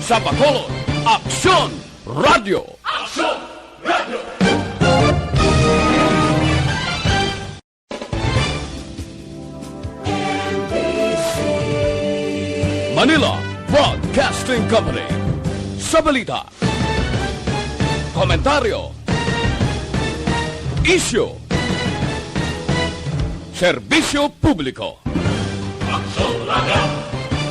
sa Bacolod, Aksyon Radio. Aksyon Radio! Manila Broadcasting Company. Sa balita, komentaryo, isyu, serbisyo publiko. Aksyon Radio!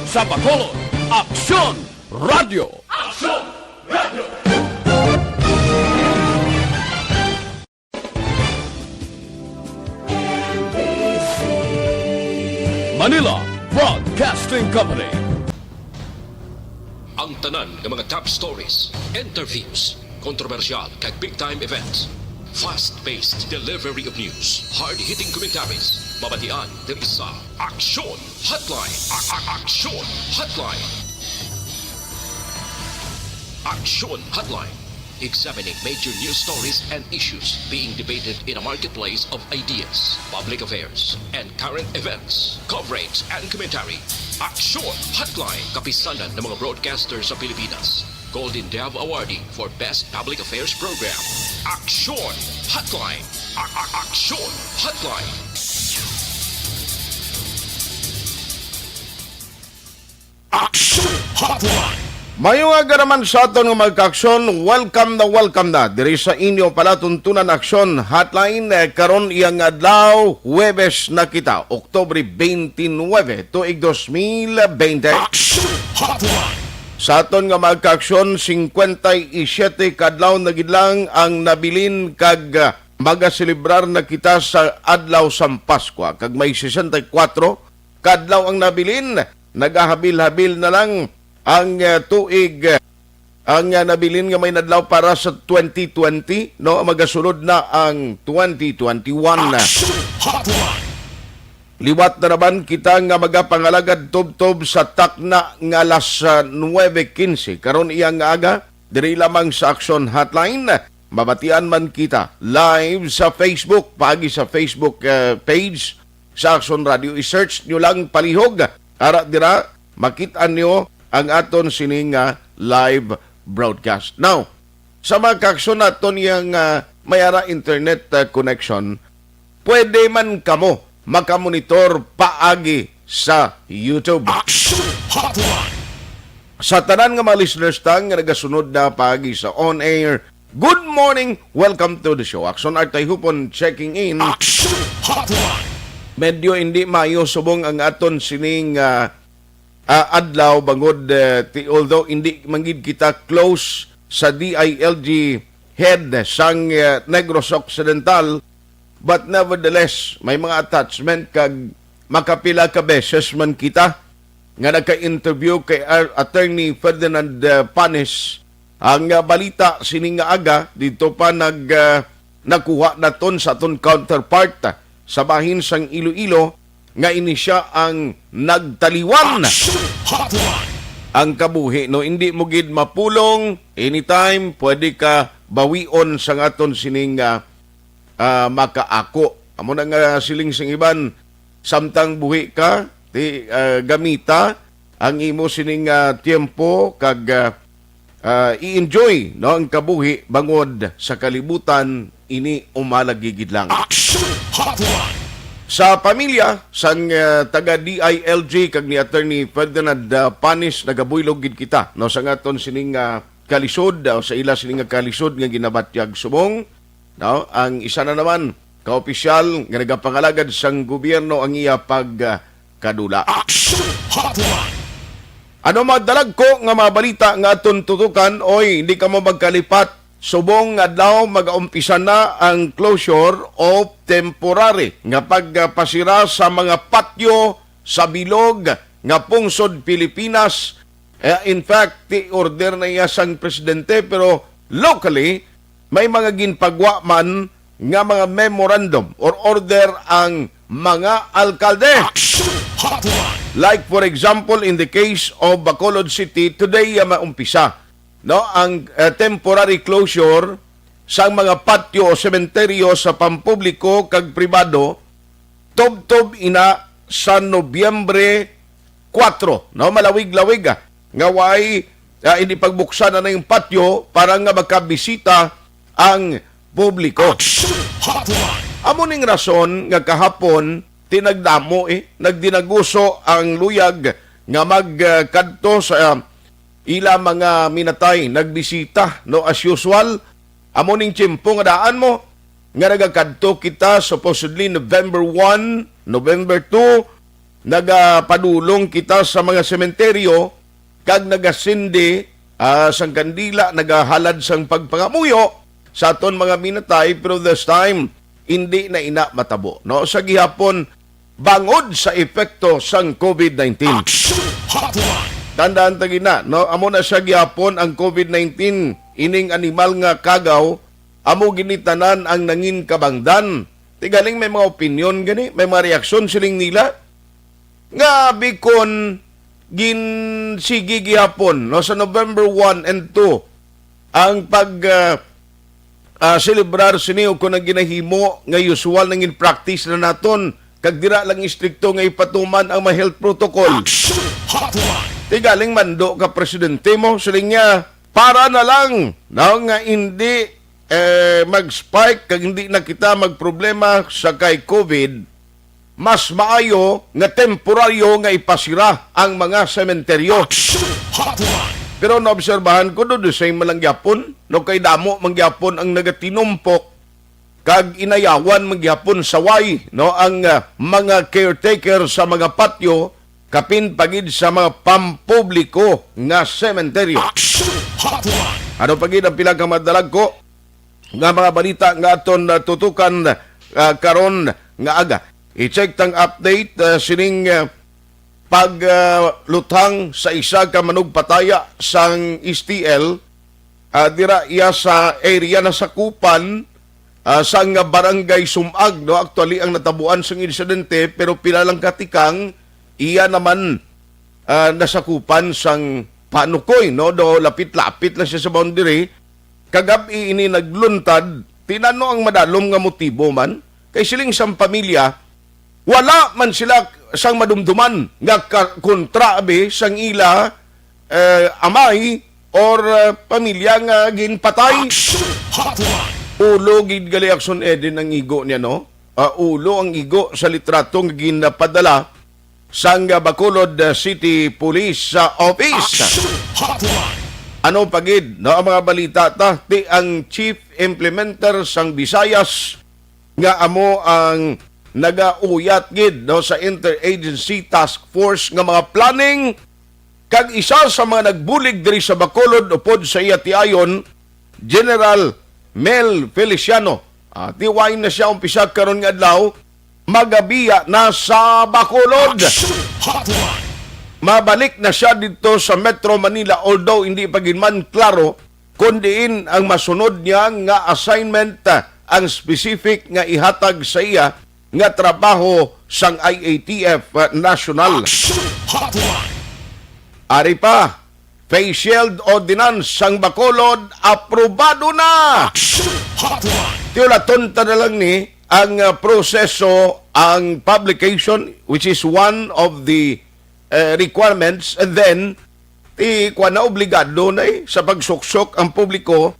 Sa Bacolod, Aksyon Radio. Aksyon Radio! Manila Broadcasting Company. Ang tanan ng mga top stories, interviews, kontrobersyal kag big-time events. Fast-paced delivery of news, hard-hitting commentaries, mabatian ng isa. Aksyon Hotline! Aksyon Hotline! Aksyon Hotline. Examining major news stories and issues being debated in a marketplace of ideas, public affairs, and current events. Coverage and commentary. Aksyon Hotline. Kapisanan ng mga broadcasters sa Pilipinas. Golden Dove Awardee for Best Public Affairs Program. Aksyon Hotline. Aksyon Hotline. Aksyon Hotline! Mayong agaraman sa aton nga magka-aksyon, welcome na diri sa inyo palatuntunan aksyon hotline karon iyang adlaw Huwebes na kita, Oktubre 29, tuig 2020. Aksyon Hotline! Sa aton nga magka-aksyon, 57 kadlaw na gidlang ang nabilin kag magaselebrar na kita sa adlaw sa Pasko. Kag may 64 kadlaw ang nabilin, nagahabil-habil na lang ang tuig ang nabilin nga may nadlaw para sa 2020, no, magasunod na ang 2021. Liwat na naman kita nga magapangalagad tub-tub sa takna nga alas 9:15 karon iyang aga diri lamang sa Aksyon Hotline. Mabatian man kita live sa Facebook, pagi sa Facebook page sa Aksyon Radio. I-search nyo lang palihog ara dira makita nyo ang aton sining live broadcast. Now, sa mga kaksyon naton yung mayara internet connection, pwede man kamo makamonitor paagi sa YouTube. Aksyon Hotline! Sa tanan nga mga listeners tang nga nagasunod na paagi sa on-air, good morning! Welcome to the show. Aksyon Tayhopon checking in. Aksyon Hotline! Medyo hindi mayo subong ang aton sining adlaw bangod although hindi mangid kita close sa DILG head sang Negros Occidental, but nevertheless may mga attachment kag makapila ka beses man kita nga nagka-interview kay Attorney Ferdinand Panes. Ang balita sining nga aga dito pa nakuha naton sa aton counterpart sa bahin sang Iloilo nga ini siya ang nagtaliwan ang kabuhi. No, hindi mo gid mapulong anytime, pwede ka bawion sa aton sining makaako. Amo na nga siling sing iban, samtang buhi ka, gamita ang imo sining tiempo kag i-enjoy no ang kabuhi bangod sa kalibutan ini umalagigid lang. Sa pamilya sang taga DILG kag ni Attorney Ferdinand Panis nagabuylog gid kita no sa aton sining kalisod o sa ila sining kalisod nga ginabatyag subong, no, ang isa na naman ka-opisyal nga nagapangalagad sang gobyerno ang iya pagkadula. Ano madalag ko nga mabalita nga aton tutukan, oy hindi ka mo magkalipat subong adlaw mag-umpisa na ang closure of temporary nga pagpasira sa mga patio sa bilog nga pungsod Pilipinas. In fact, order na iya sang presidente, pero locally may mga ginpagwa man nga mga memorandum or order ang mga alkalde. Like for example, in the case of Bacolod City, today maumpisa no ang temporary closure sa mga patio o sementeryo sa pampubliko kag pribado tub-tub ina sa Nobyembre 4, no, malawig-lawig nga way hindi pagbuksan na yung patio para nga makabisita ang publiko. Aksyon Hotline. Amo ning rason nga kahapon tinagdamo nagdinaguso ang luyag nga magkadto sa ila mga minatay nagbisita no as usual. Amo ning tiyempo nga daan mo nga nagakadto kita supposedly November 1, November 2, nagapadulong kita sa mga sementeryo kag nagasindi sang kandila, nagahalad sang pagpangamuyo sa aton mga minatay, pero this time hindi na ina matabo. No? Sa gihapon, bangod sa epekto sang COVID-19. Aksyon Hotline. Tandaan tagi na, no? Amo na sa gihapon ang COVID-19, ining animal nga kagaw, amo ginitanan ang nangin kabangdan. Tigaling may mga opinion gani, may mga reaksyon siling nila. Nga bikon sige gihapon, no? Sa November 1 and 2, ang celebrar siniyo kung ginahimo nga usual nang in practice na naton kag dira lang istrikto nga ipatuman ang mga health protocol. Aksyon Hotline. Tigaling mando ka presidente mo siling niya para na lang na nga hindi mag-spike kag hindi na kita magproblema sa kay COVID, mas maayo nga temporaryo nga ipasira ang mga sementeryo. Aksyon Hotline. Pero naobserbahan ko doon sa malang gyapon, no kay damo mangyapon ang nagatinumpok kag inayawan mangyapon saway no ang mga caretaker sa mga patio kapin pagid sa mga pampubliko nga sementeryo. Aksyon Hotline. Ano pagid ang pila ka madalag ko nga mga balita nga aton tutukan karon nga aga. I-check tang update sining paglutang sa isa ka manugpataya sang STL dira iya sa area na sakupan sang barangay Sumag, no? Actually ang natabuan sang insidente pero pila lang katikang iya naman nasakupan sang Panukoy, no? Do lapit-lapit lang siya sa boundary. Kagabi ini nagluntad, tinano ang madalom nga motibo man kay siling sang pamilya wala man sila sang madumduman nga kontrabe sang ila amay or pamilya nga ginpatay. Aksyon Hotline. Ulo gid gali Aksyon Eden ang igo niya, no? Ulo ang igo sa litrato nga ginapadala sang Bacolod City Police Office. Aksyon Hotline. Ano pagid no ang mga balita ta ti ang Chief Implementer sang Visayas nga amo ang nagauyat gid no sa Interagency Task Force nga mga planning kag isa sa mga nagbulig diri sa Bacolod upod sa iya tiayon General Mel Feliciano. Tiwain na siya umpisa karon nga adlaw magabiya na sa Bacolod. Aksyon Hotline. Mabalik na siya dito sa Metro Manila although hindi pa man klaro kung diin ang masunod niya nga assignment ang specific nga ihatag sa iya nga trabaho sang IATF National. Aksyon Hotline. Ari pa, face shield ordinance sang Bacolod aprobado na. Aksyon Hotline. Tiulaton ta na lang ni ang proseso, ang publication which is one of the requirements and then kwa na obligado na sa pagsuksok ang publiko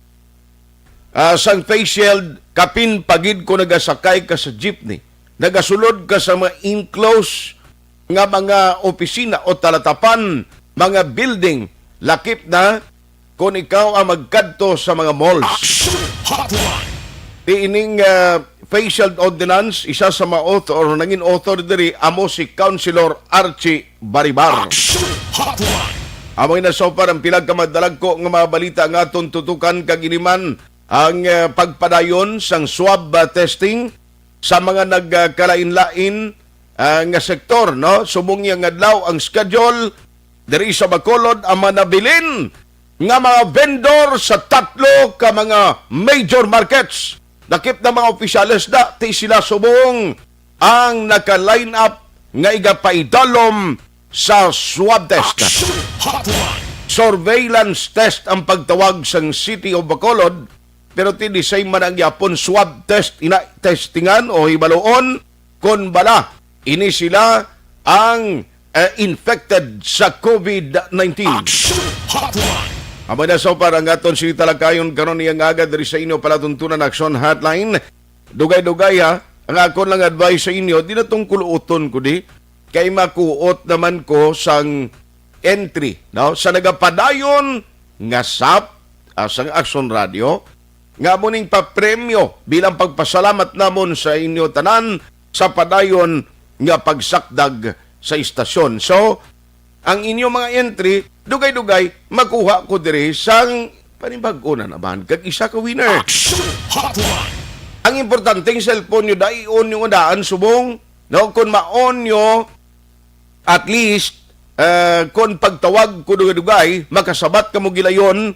sang face shield kapin pagid ko nagasakay ka sa jeepney. Nagasulod ka sa mga enclosed nga mga opisina o talatapan, mga building, lakip na kung ikaw ang magkadto sa mga malls. Aksyon Hotline. Ining facial ordinance, isa sa mga author or nangin author diri amo si Councilor Archie Baribar. Aksyon Hotline. Amo inasopar ang pilag kamadalag ko nga mga balita nga aton tutukan kaginiman ang pagpadayon sang swab testing sa mga nagkalain-lain nga sektor, no? Subong yang adlaw ang schedule diri sa Bacolod ang manabilin nga mga vendor sa tatlo ka mga major markets. Nakip na mga opisyales da ti sila subong ang naka-line up nga igapaidalom sa swab test. Aksyon Hotline. Surveillance test ang pagtawag sang City of Bacolod pero tinisay man ang yapon swab test testingan o hibaloon kon bala ini sila ang infected sa COVID-19. Aksyon Hotline. Amay na so parang aton si talakayon karon niyang agad diri sa inyo palatuntunan Aksyon Hotline. Dugay-dugay ha, ang ako lang advice sa inyo, di na tong kuluoton ko di, kay makuot naman ko sang entry, no? Sa nagapadayon nga SAP, sang Aksyon Radio, nga muning papremyo bilang pagpasalamat namon sa inyo tanan sa padayon nga pagsakdag sa istasyon. So, ang inyong mga entry, dugay-dugay, makuha ko diri sang panibag-o na naman. Kag isa ka winner. Aksyon Hotline. Ang importanteng cellphone nyo, dai-on yung daan subong. No? Kung ma-on nyo, at least, kung pagtawag ko dugay-dugay, makasabat ka mo gilayon.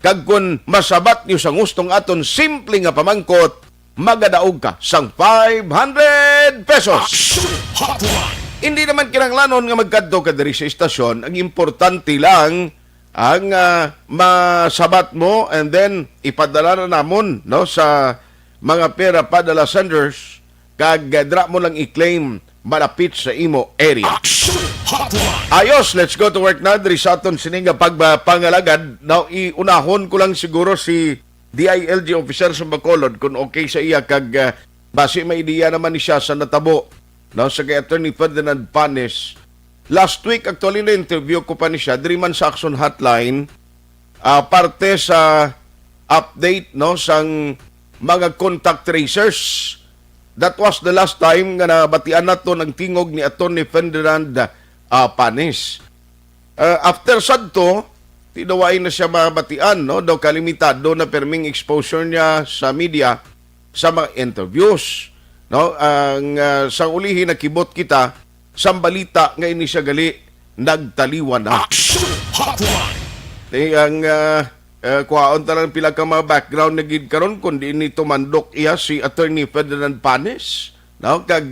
Kag kung masabat nyo sa gustong aton, simple nga pamangkot, magadaog ka sang 500 pesos. Aksyon Hotline. Hindi naman kinanglanon nga magkadto ka diri sa istasyon. Ang importante lang ang masabat mo and then ipadala na namon no sa mga pera padala senders kag dra mo lang i-claim malapit sa imo area. Aksyon Hotline. Ayos, let's go to work na diri sa aton sininga pagpangalagad. Now iunahon ko lang siguro si DILG officer sa Bacolod kung okay sa iya kag base may ideya naman ni siya sa natabo. No, sa kay Attorney Ferdinand Panes. Last week, actually na-interview ko pa ni siya, diri man sa Aksyon Hotline, parte sa update no, sang mga contact tracers. That was the last time nga nabatian nato ng tingog ni Attorney Ferdinand Panes. After sadto, tinaway na siya mabatian, no, daw kalimitado na perming exposure niya sa media sa mga interviews. No, ang sa ulihin nakibot kita sa balita nga ini siya gali nagtaliwan na. Aksyon Hotline. Ang kuhaon talang pila ka mga background na gid karon kundi ini tumandok iya si Attorney Ferdinand Panes. No, kag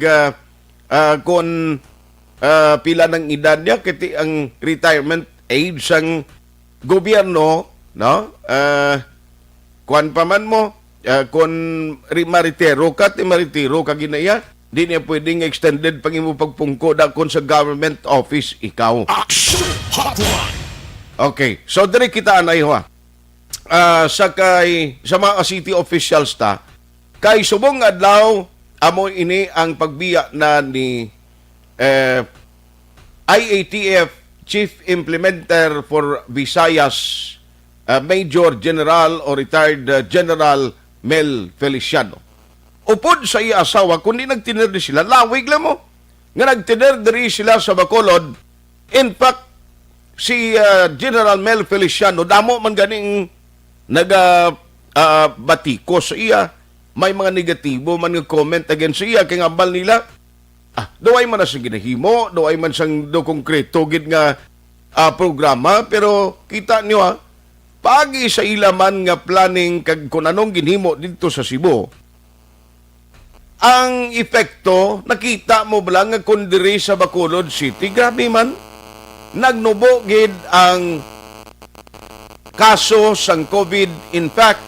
kon pila ng edad niya kiti ang retirement age sang gobyerno, no? Kuan pa man mo kung maritero ka, maritero ka ginaya, di niya pwedeng extended pang imo pagpungko da kung sa government office ikaw. Aksyon Hotline. Okay, so diri kita anay ho. Sa mga city officials ta, kay subong adlaw amo ini ang pagbiya na ni IATF Chief Implementer for Visayas Major General o Retired General Mel Feliciano. Upod sa iya asawa, kundi nagtiner di sila, lawig lang mo. Nga nagtiner diri sila sa Bacolod. In fact, si General Mel Feliciano, damo man ganing batiko sa iya. May mga negatibo man nga comment against sa iya. Kaya ngambal nila, doay man na sa ginahimo, doay man sang do konkreto gid nga programa, pero kita niyo pagi sa ilaman nga planning kag kung anong ginhimo dito sa Cebu, ang epekto, nakita mo ba lang nga kung diri sa Bacolod City, grabe man, nagnubo gid ang kaso sang COVID. In fact,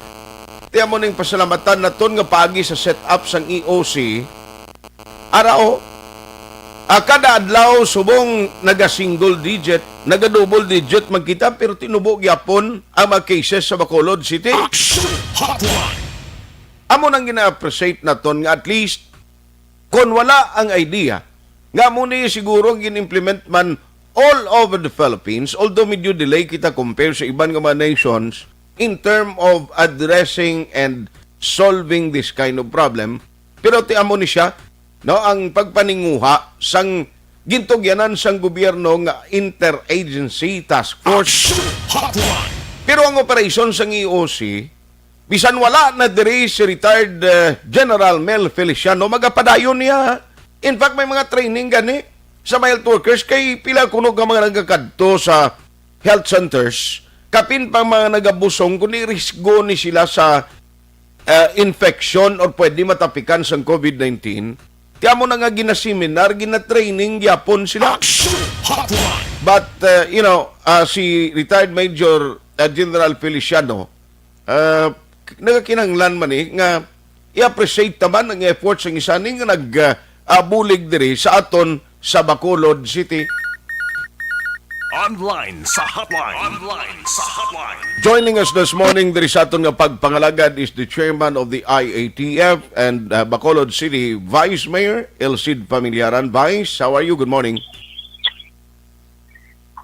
tiyan mo ning pasalamatan na ton nga pagi sa setup sang EOC, arao, kada adlaw subong naga-single digit, naga-double digit magkita pero tinubo gyapon ang mga cases sa Bacolod City. Aksyon Hotline. Amo nang gina-appreciate naton nga at least kung wala ang idea nga mo ni siguro gin-implement man all over the Philippines, although medyo delay kita compare sa ibang mga nations in term of addressing and solving this kind of problem. Pero ti amo ni siya no, ang pagpaninguha sang gintugyanan sang gobyerno nga interagency task force. Aksyon Hotline. Pero ang operasyon sang EOC, bisan wala na diri si retired General Mel Feliciano, magapadayon niya. In fact, may mga training gani sa health workers kay pila kuno ka mga nagakadto sa health centers, kapin pang mga nagabusong kundi risgo ni sila sa infection or pwede matapikan sang COVID-19. Kaya mo na nga ginaseminar, gina-training, yapon sila. Aksyon Hotline. But, si retired Major General Feliciano, nagakinanglan man nga i-appreciate naman ang efforts ng isa nga nag-abulig diri sa aton sa Bacolod City. Online sa hotline. Online sa hotline. Joining us this morning diri sa aton nga pagpangalagad is the chairman of the IATF and Bacolod City Vice Mayor Elcid Familiaran. Vice, how are you? Good morning.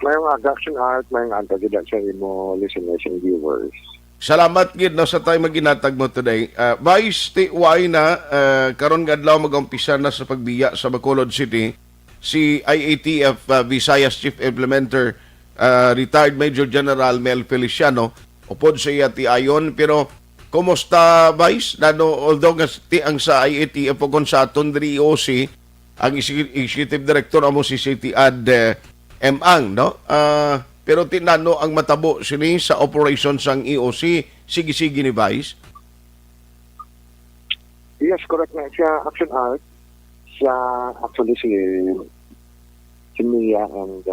Mayroong Aksyon Art, mayroong antagida sa imo listeners and viewers. Salamat gid no sa tayo maginatag mo today. Vice, tiway na karon nga adlaw mag-umpisa na sa pagbiya sa Bacolod City si IATF Visayas Chief Implementer retired Major General Mel Feliciano upod sa iya ti ayon, pero kumusta Vice? Although nga ang sa IATF o kon sa aton diri OC ang executive director amo si City Ad Ang, no? Pero tinano ang matabo sini sa operations sang EOC. Sige-sige ni Vice. Yes, correct na siya. Action Art, siya actually si Mia and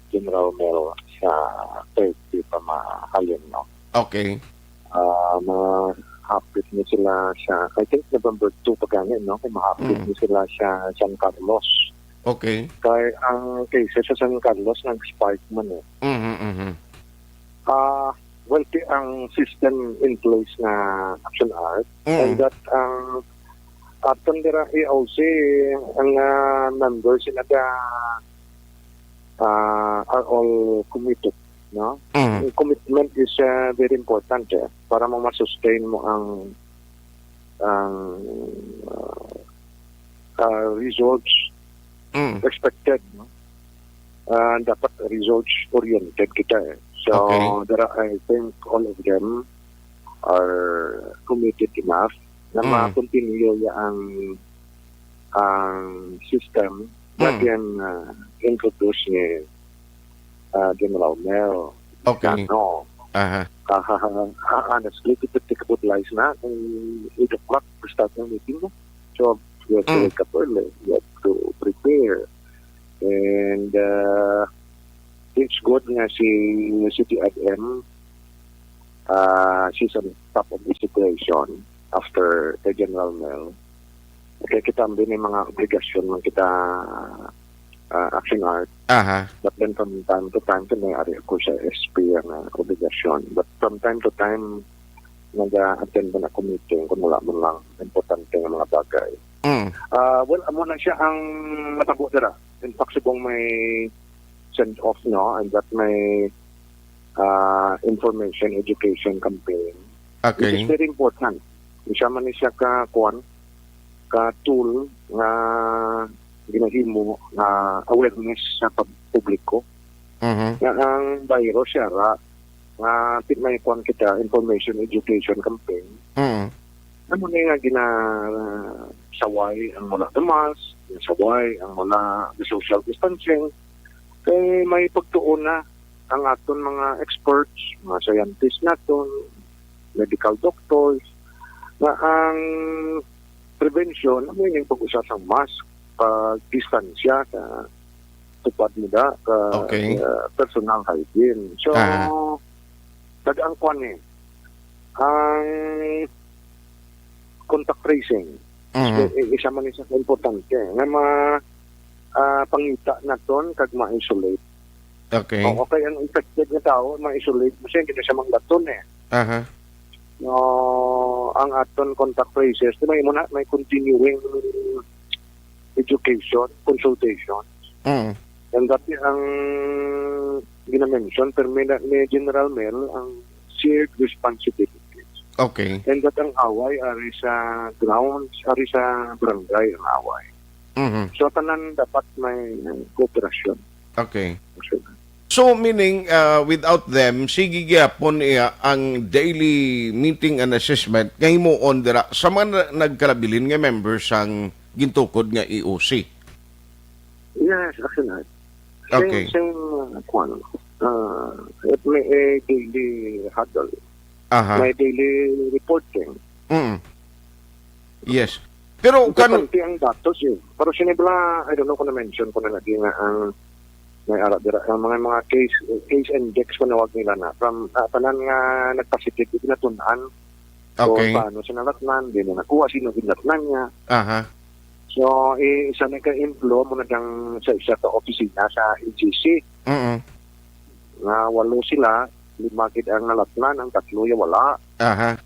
General Mel sa third pa mahalin, no? Okay. Mahapit niya sila sa, I think November 2 pa ganyan, no? Kung mahapit niya sila sa San Carlos. Okay. Kaya ang cases sa San Carlos nag-spark man eh. Well, ang system in place na Action Art, and that aton dira EOC, ang members sila are all committed, no? Commitment is very important para mo ma-sustain mo ang results expected, no? Dapat results-oriented kita eh. So, I think all of them are committed enough na ma-continue ang system na introduce ni General Mel. Okay. Honestly, kapitalize na kung 8 o'clock to start ng meeting mo. So, you have to wake up early. You have to prepare. And it's good nga si City Ad-M. She's on top of the situation after the General Mel. Kaya kita din yung mga obligasyon ng kita Action Art. But then from time to time, may-ari ako sa SP ang obligasyon. But from time to time, nag-attend na meeting kung wala mo lang importante ng mga bagay. Well, amo na siya ang matabo dira. In fact, subong may send-off, no? And that may information, education campaign. Okay. Which is very important. Isa man siya ka-tool na ginahimo na awareness sa publiko. Na ang virus siya nga may kuan kita information education campaign. Ano na nga ginasaway ang mula mask, saway ang mula social distancing. Kaya may pagtuon na ang aton mga experts, mga scientists naton, medical doctors, na ang prevention, ano yung pag-usas ang mask, pag-distansya, tupad nila, personal hygiene. So, ang kwan ang contact tracing. Isa man isa importante. Nga pangita na ton kag ma-isolate. Okay. Okay, ang infected na tao, ma-isolate mo siya, hindi siya manglaton eh. No, ang aton contact traces, may continuing education, consultation. And that ang ginamention, pero may General Mel, ang shared responsibilities. Okay. And that ang away ari sa grounds, ari sa barangay ang away. So, tanan dapat may cooperation. Okay. So, meaning, without them, sige gyapon ang daily meeting and assessment ngay mo on dira sa mga nagkalabilin nga members ang gintukod nga EOC. Yes, actually. Okay. Same kwan. It may daily huddle. May daily reporting. Yes. Pero importante ang datos eh. Pero sinibla, I don't know kung na-mention ko na lagi nga ang may arap dira ang mga case index ko nawag nila na from tanan nga nagpositive pinatunan. Okay. So paano sinalatnan, di na nakuha sino ginatnan niya. So isa na ka-emplo mo na dang sa isa ka opisina sa AGC. nga 8 sila, 5 gid ang nalatnan, ang 3 ya wala. Aha.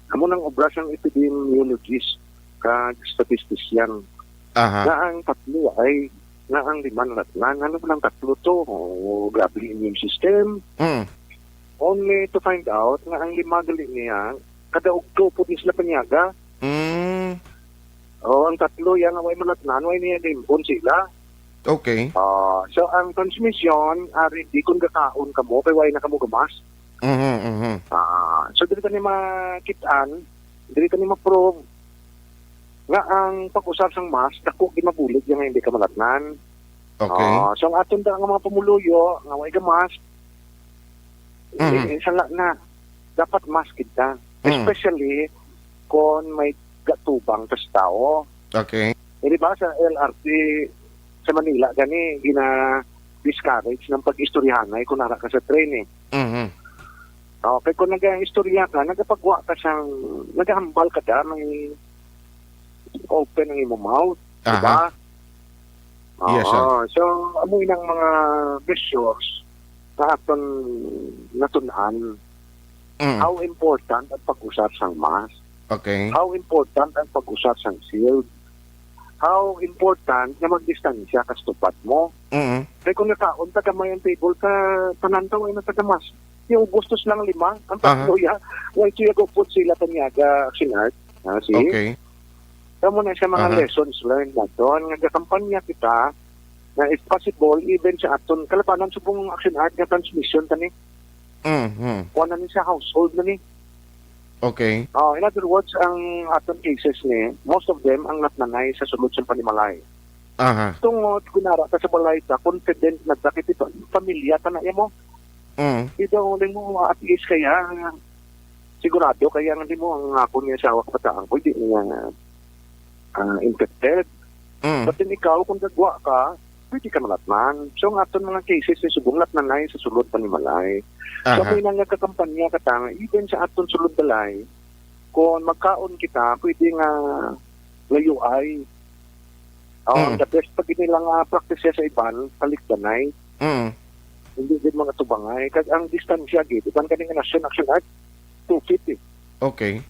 Amo nang obra siyang epidemiologist kag statistician. Aha. Na ang 3 ay na ang 5 nalatnan. Ano ba ang 3 to? Grabe immune system. Only to find out nga ang 5 gali niya, kada ugto po sila panyaga. Ang 3 yan nga way malatnan, way niya dimpon sila. Okay. So ang transmission, di kung gakaon ka mo, kay way na ka mo gamas. So dili ka ni makitaan, dili ka ni ma-prove nga ang pag-usap sang mas, dako gimabulig nga hindi ka malatnan. Okay. So ang aton nga mga pamuluyo, nga way gamas, na dapat mas kita. Especially kung may gatubang sa tao. Okay. Di ba sa LRT sa Manila, gani, discourage ng pag-istoryahanay kung nara ka sa train Okay, kung nag-istorya ka, nagapagwa ka siyang, naghahambal ka da, may open ang imong mouth. Diba? Yes, sir. So, amoy ng mga measures na aton natunan how important ang pag-usap sang mask. Okay. How important ang pag-usap sang shield. How important na magdistansya ka sa tupat mo. Kaya kung nakaon, tagamay ang table ka, panantaw ay natagamas. Yung gustos lang 5, ang 3 why siya go put sila tanyaga sinart. Okay. Kamo na siya mga lessons learned na doon. Nga kampanya kita, na if possible, even sa aton, kalapanan subong action art nga transmission tani. Kuha na ni sa household na ni. Okay. In other words, ang aton cases ni, most of them ang natnanay sa sulod sa panimalay. Tungod, kunara ka sa balay ta, confident na sakit ito, pamilya ta na mo. Ito, hindi mo at least kaya, sigurado, kaya hindi mo ang ako niya sa kapataan ko, hindi niya infected. But then ikaw, kung gagwa ka, pwede ka malatman. So, ang aton mga cases ni subong natnanay sa sulod panimalay. So, may nangagkakampanya katang, even sa aton sulod balay, kung magkaon kita, pwede nga layo ay. The best pag nilang practice sa iban, kalikdanay. Hindi din mga tubangay. Kasi ang distansya, iban ka nga action art, 2 feet. Okay.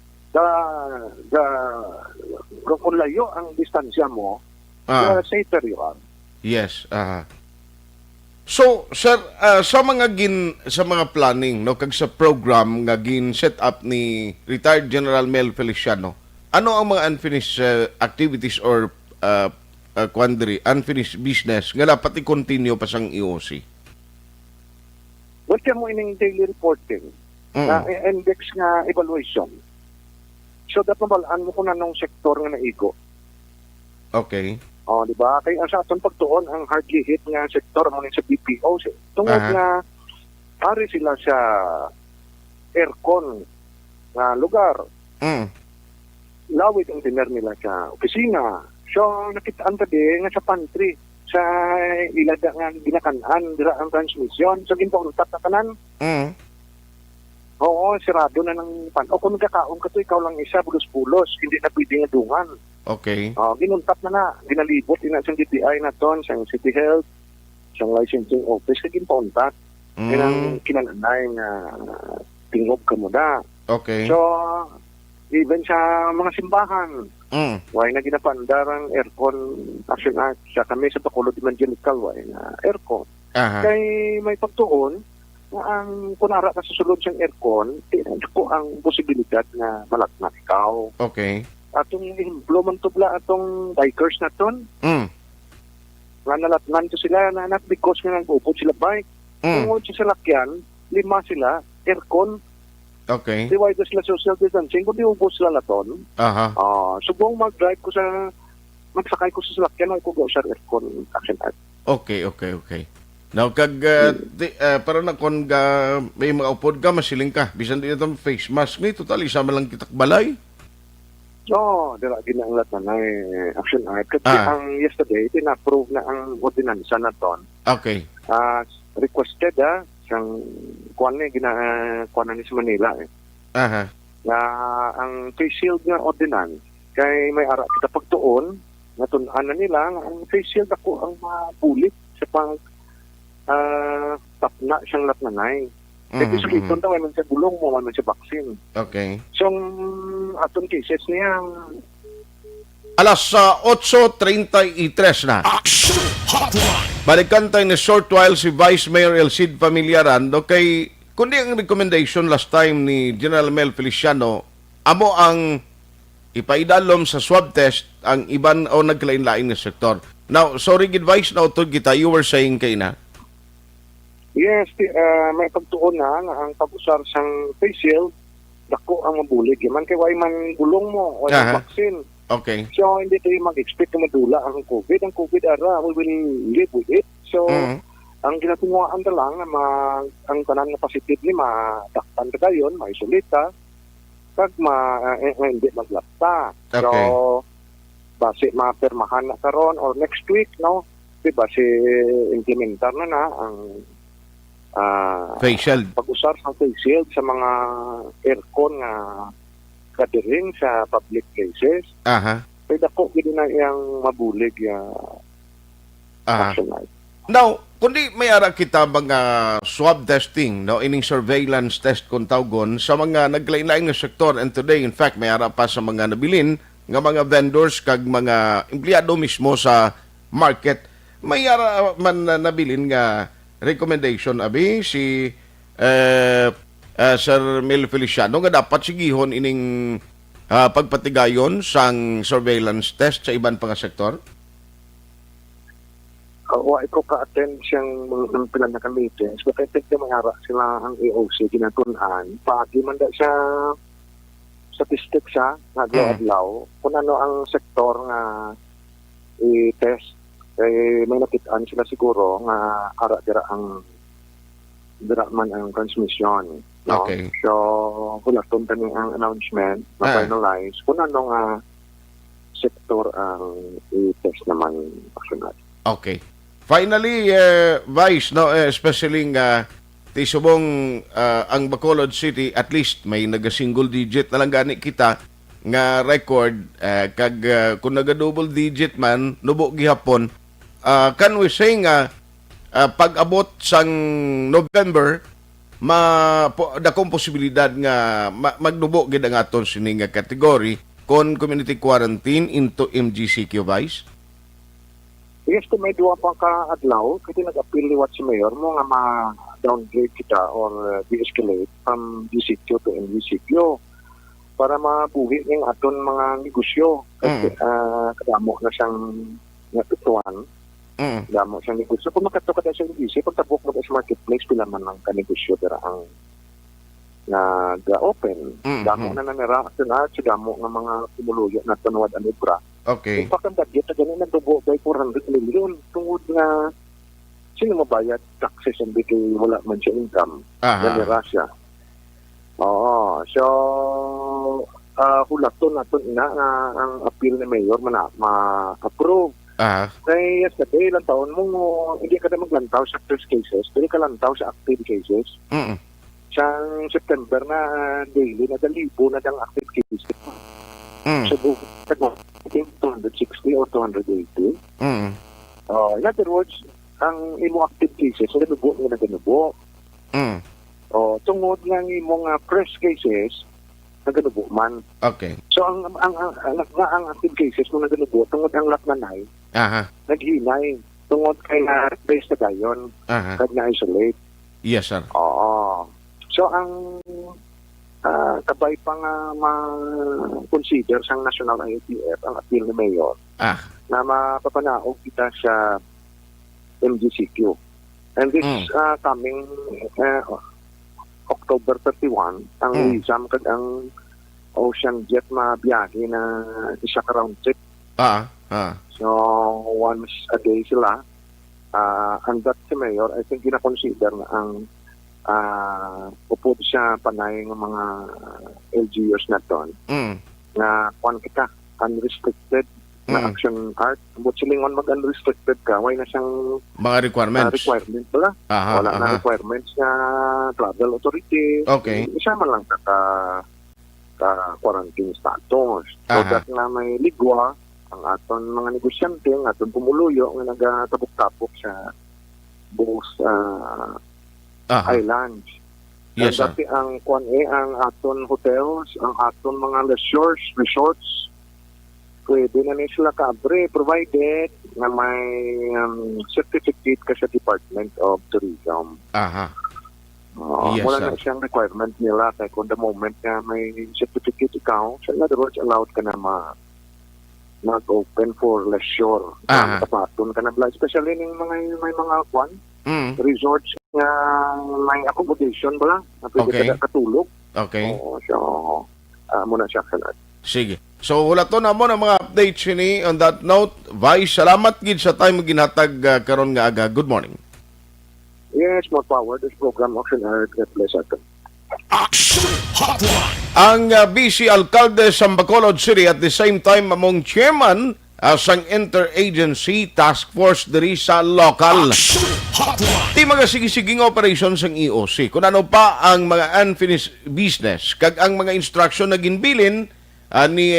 Kung layo ang distansya mo, safer you are. Yes. So, sir, sa mga planning no kag sa program nga gin set up ni retired General Mel Feliciano, ano ang mga unfinished activities or unfinished business nga dapat i-continue pa sang EOC? What mo ining daily reporting, index nga evaluation. So, dapat mabalaan mo kung anong sektor nga naigo. Okay. Di ba? Kaya sa aton pagtuon, ang hardly hit nga sektor mo sa BPO. Tungod nga, pare sila sa aircon na lugar. Lawit ang dinner nila sa opisina. So, nakitaan pa din nga sa pantry, sa ilada nga ginakanan, dira ang transmission. So, ginpauntat na kanan. Oo, sirado na ng pan. O kung nagkakaon ka to, ikaw lang isa, bulos-bulos, hindi na pwede nga dungan. Okay. Ginuntat na, ginalibot, ina sa DTI na ton, sa City Health, sa licensing office, kaging pauntat. Yan ang kinananay na tingog ka mo da. Okay. So, even sa mga simbahan, why na ginapandarang aircon action act, sa kami sa Bacolod Evangelical, why na aircon. Kay may pagtuon, na ang kunara ka sa sulod siyang aircon, ko ang posibilidad na malatnak ikaw. Okay. Atong implement tubla atong bikers na ton. Nga nalatnan to sila na not because nga nag-upod sila bike. Tungod sa lakyan, 5 sila, aircon. Okay. Divide sila social distancing, kundi ubos sila na ton. Subong mag-drive ko magsakay ko sa salakyan, ay ko go sa aircon action art. Okay. Now, kag, para na kung may mga upod ka, masiling ka. Bisan din itong face mask ni, total, isama lang kitak balay. Dira ginanglat na action art. Kasi ang yesterday, pina-approve na ang ordinansa na ton. Okay. Requested siyang kuwan ni sa Manila na ang face shield nga ordinance kay may ara kita pagtuon natunan na nila ang face shield ako ang mabulit sa tapna siyang latnanay. Kaya sa kiton daw, man siya bulong mo, man siya vaccine. Okay. So, aton cases niya, Alas 8:33 na. Aksyon Hotline. Balikan tayo na short while si Vice Mayor Elcid Familiaran. Okay, kundi ang recommendation last time ni General Mel Feliciano, amo ang ipaidalom sa swab test ang iban o naglain-lain na sektor. Now, sorry advice na utod kita, you were saying kay na? yes, may pagtuon na ang pag-usar sang face shield, dako ang mabulig. Man kay way man bulong mo o vaccine. Okay. So, hindi tayo mag-expect na madula ang COVID. Ang COVID ara, we will live with it. So, ang ginatunguan na lang na ang tanan na positive ni madakpan ka dayon, ma-isolate ka, kag hindi maglapta. Okay. So, base mapermahan na karon or next week, no? Diba, si implementar na ang Face shield. pag-usar sa face shield sa mga aircon nga gathering sa public places. Aha. Kaya dako gid na iyang mabulig Aha. action. Now, kundi may ara kita mga swab testing, no, ining surveillance test kung tawgon sa mga naglain-lain na sektor, and today in fact may ara pa sa mga nabilin nga mga vendors kag mga empleyado mismo sa market, may ara man nabilin nga recommendation abi si Sir Mel Feliciano nga dapat sigihon ining pagpatigayon sang surveillance test sa iban pang sektor. Wa ko ka-attend siyang ng pilan na meetings, but I think na mayara sila ang AOC ginatunan. Paagi man da siya statistics siya, naglaw-adlaw, kung ano ang sektor nga i-test. May nakitaan sila siguro nga ara-dira ang dira man ang transmission. No? Okay. So, hulaton tani ang announcement na finalize kung ano nga sektor ang i-test naman aksyonan. Okay. Finally, Vice, no, especially nga tisubong ang Bacolod City, at least may naga-single digit na lang gani kita nga record, kag kung naga-double digit man, nubo gihapon, can we say nga pag-abot sang November, dakong posibilidad nga magnubo gid ang aton sini nga category kon community quarantine into MGCQ, Vice? Yes, kung may duwa pang ka-adlaw, kasi nag-appeal liwat si Mayor mo nga ma-downgrade kita or de-escalate from GCQ to MGCQ para mabuhi ng aton mga negosyo. Kasi kadamo na siyang natutuan. Damo siyang negosyo. Kung makatukat na siyang GC, pag tabok mo sa marketplace, pila man ang kanegosyo pero ang nag-open. Damo na nanira at damo ng mga kumuluyo na tunawad ang libra. Okay. Kung pakandagit na ganun, nagdubo by 400 million. Tungod nga, sino mabayad taxes and bigay wala man siya income. Nanira siya. Oo. So, hulaton natin ina ang appeal ni Mayor ma-approve. Kaya yesterday, ilang taon mo, hindi ka na maglantaw sa active cases, hindi ka lantaw sa active cases. Siyang September na daily, na 1,000 na ang active cases. So, 260 or 280. In other words, ang imo active cases, nanubo nga naganubo. Tungod nga imo nga press cases, naganubo man. Okay. So, ang active cases mo naganubo, tungod ang laknanay, naghinay. Tungod kay na-base na gayon, kag na-isolate. Yes, sir. Oo. So, ang kabay pa nga ma-consider sang National IATF ang appeal ni Mayor na mapapanaog kita sa MGCQ. And this coming October 31, ang Rizam kag ang Ocean Jet mabiyahe na isa ka round trip. So, once a day sila. And that si Mayor, I think gina-consider na ang upod siya panay ng mga LGUs na doon na kung kita unrestricted na action art but silingon mag-unrestricted ka way na siyang mga requirements pala wala na requirements na travel authority isa man lang ka quarantine status so that na may ligwa ang aton mga negosyante ang aton pumuluyo nga nagatabok-tapok sa both Aha. islands. Yes, sir. Dati ang ang aton hotels, ang aton mga leisure resorts, pwede na sila kabre provided na may certificate ka sa Department of Tourism. Aha. Yes, Wala sir. na siyang requirement nila kaya kung the moment na may certificate ikaw, so in other words, allowed ka na mag-open for leisure. Aha. Kapaton ka na, especially ng may mga resorts na may accommodation ba? Na pwede Okay. ka katulog. Okay. Oo, so, muna siya kalat. Sige. So, wala to na mo ng mga updates ni on that note. Vice, salamat gid sa time ginhatag karon nga aga. Good morning. Yes, more power. This program, Aksyon, God bless us. Aksyon Hotline. Ang BC Alcalde sa Bacolod City at the same time among chairman sang Interagency Task Force diri sa local. Aksyon Hotline. Di mga sige-siging operations ang EOC. Kung ano pa ang mga unfinished business, kag ang mga instruction na ginbilin ni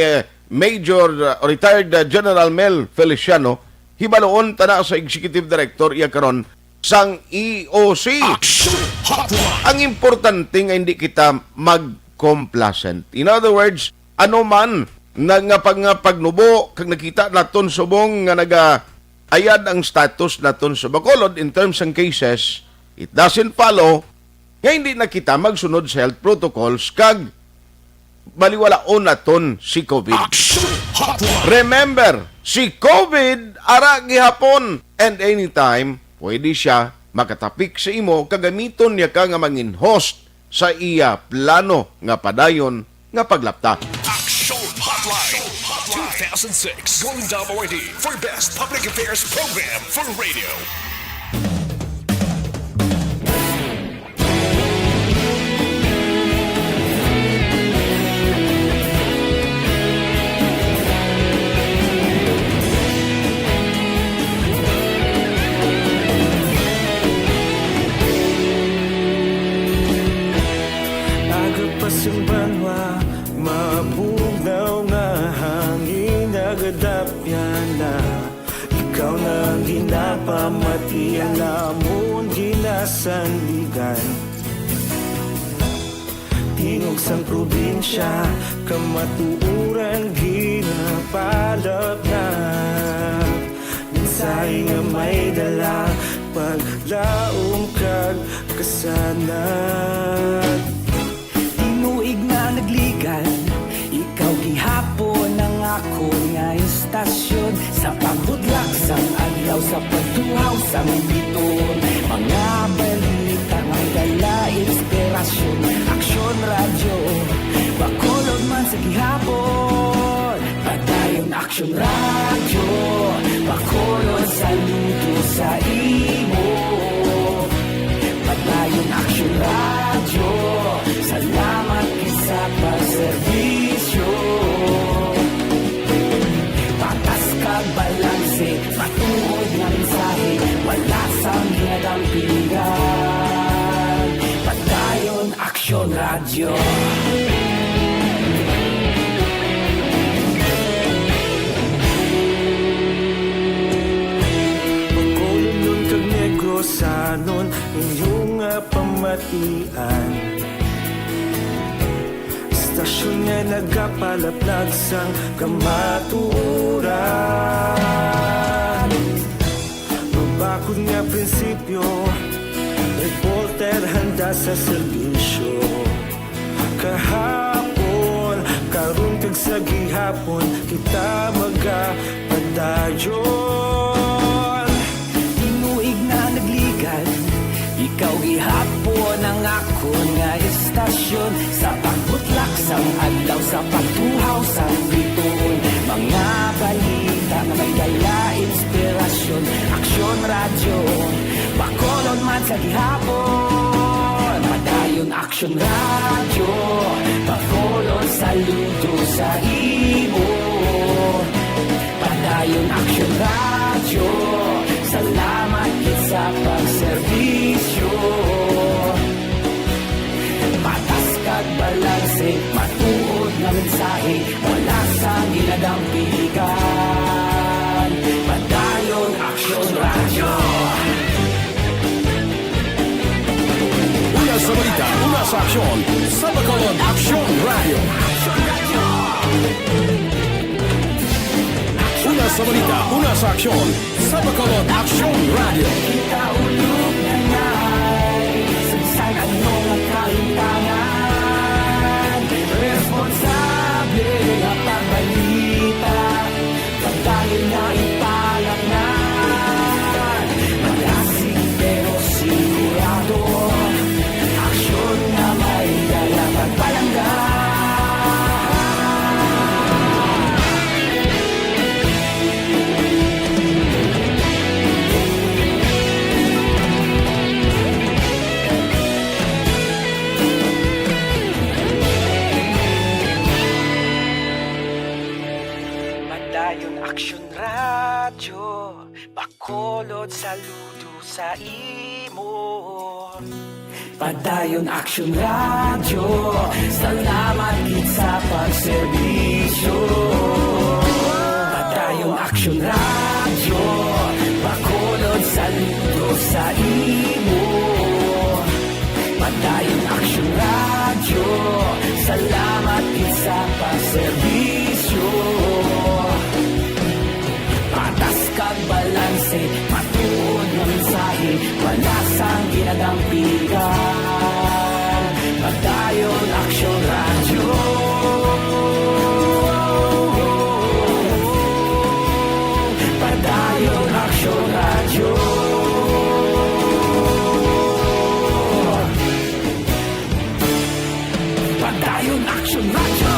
Major retired General Mel Feliciano, hibaloon tana sa Executive Director iya karon sang EOC. Aksyon Hotline. Ang importante nga hindi kita mag-complacent. In other words, ano man na nga pagnubo kag nakita naton subong nga ayad ang status naton sa Bacolod in terms ng cases, it doesn't follow nga hindi na kita magsunod sa health protocols kag baliwalaon naton si COVID. Aksyon Hotline. Remember, si COVID ara gihapon and anytime pwede siya makatapik sa imo kagamiton niya ka nga mangin host sa iya plano nga padayon nga paglapta. Aksyon Hotline. 2006 Golden Dome Award for Best Public Affairs Program for Radio. Agapasang banwa, mabugaw nga hangin agadapyan na. Ikaw nang ginapamati, alamon ginasanligan. Tingog sang probinsya, kamatuuran ginapalap na. Minsay nga may dala, paglaom kag kasanat. Tinuig nga nagligan, ikaw gihapon ang ako nga istasyon. Sa pagbudlak sang adlaw, sa pagtuhaw sang biton. Mga balita nga dala inspirasyon. Aksyon radyo, Bacolod man sa gihapon. Padayon Aksyon radyo, Bacolod saludo sa imo. Padayon Aksyon radyo, salamat sa pagserbisyo. Patas kag balanse, matuod nga mensahe, wala sang ginadampingan. Padayon Aksyon radyo. Bacolod nun kag Negros anon inyong pamatian. Istasyon nga nagapalaplag sang kamatuuran. Mabakod nga prinsipyo, reporter handa sa serbisyo. Kahapon, karon kag sa gihapon, kita magapadayon. Tinuig na nagligan, ikaw gihapon ang ako nga istasyon. Sa pagbutlak sang adlaw, sa pagtuhaw sang biton. Mga balita na may dala inspirasyon. Aksyon radyo, Bacolod man sa gihapon. Padayon Aksyon radyo, Bacolod saludo sa imo. Padayon Aksyon radyo, salamat gid sa pagserbisyo. Patas kag balanse, matuod nga mensahe, wala sang ginadampingan. Padayon Aksyon radyo. sa aksyon sa Bacolod Aksyon Radio. Una sa balita, una sa aksyon sa Bacolod Aksyon Radio. Kita ulog na ngay, sagsag anong ang kaintangan. Responsable at pagbalita, pagdahil na ipalaknan. Malasig pero sigurado, aksyon na may dala pagpalanggan. Padayon Aksyon Radyo, Bacolod saludo sa imo. Padayon Aksyon Radyo, salamat gid sa pagserbisyo. Padayon Aksyon Radyo, Bacolod saludo sa imo. Padayon Aksyon Radyo, salamat gid sa pagserbisyo. Patas kag balanse, matuod ng mensahe, wala sang ginadampigan. Padayon Aksyon Radyo. Padayon Aksyon Radyo. Padayon Aksyon Radyo.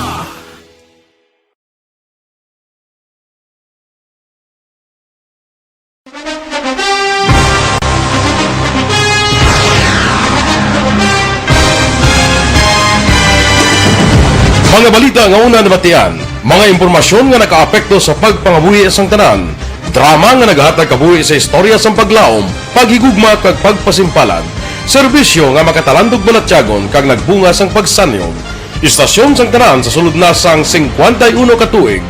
Mga balita nga una nabatian, mga impormasyon nga nakaapekto sa pagpangabuhi sang tanan, drama nga naghatag kabuhi sa istorya sang paglaom, paghigugma kag pagpasimpalan, serbisyo nga makatalandog balatyagon kag nagbunga sang pagsanyog, istasyon sang tanan sa sulod na sang 51 ka tuig,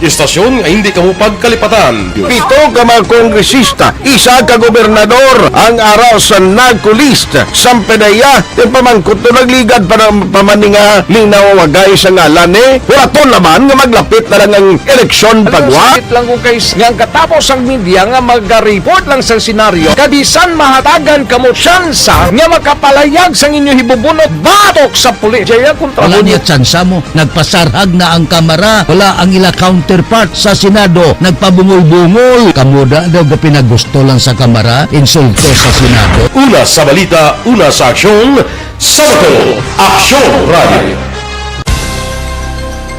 istasyon nga hindi kamo pagkalipatan. Pito ka mga kongresista, isa ka gobernador, ang araw sa nagkulist, sampedaya, yung pamangkot to nagligad para pamaninga linaw wagay sa ngalan wala to naman nga maglapit na lang ang eleksyon pagwa. Sakit lang kung kayo nga katapos ang media nga mag-report lang sa senaryo, kadisan mahatagan kamo tsansa nga makapalayag sa inyo hibubunot batok sa pulis. Jaya kontra Wala niya tsansa mo, nagpasarhag na ang kamera, wala ang ila counterpart sa Senado, nagpabungol-bungol. Kamuda daw ga pinagusto lang sa kamera, insulto sa Senado. Una sa balita, una sa aksyon, sa Bacolod Aksyon Radio.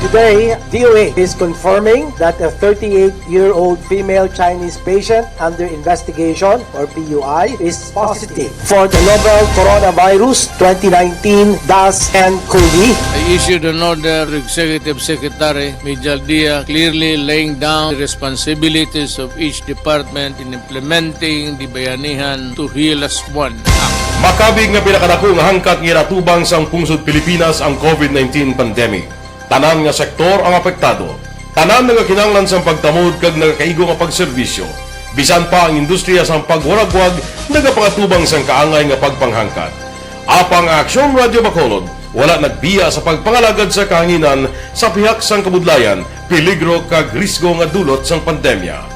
Today, DOA is confirming that a 38-year-old female Chinese patient under investigation, or PUI, is positive for the novel coronavirus 2019-10-CoV. I issued an order, Executive Secretary Major Dia, clearly laying down the responsibilities of each department in implementing the Bayanihan to Heal as One Act. Makabig nga pinakadako nga hangkat nga natubang sang pungsod Pilipinas ang COVID-19 pandemic. Tanan nga sektor ang apektado. Tanan nga kinahanglan sang pagtamod kag nagakaigo nga pagserbisyo. Bisan pa ang industriya sang pagwaragwag nagapangatubang sang kaangay nga pagpanghangkat. Apang Aksyon Radio Bacolod wala nagbiya sa pagpangalagad sa kahanginan sa pihak sang kabudlayan, peligro kag risgo nga dulot sang pandemya.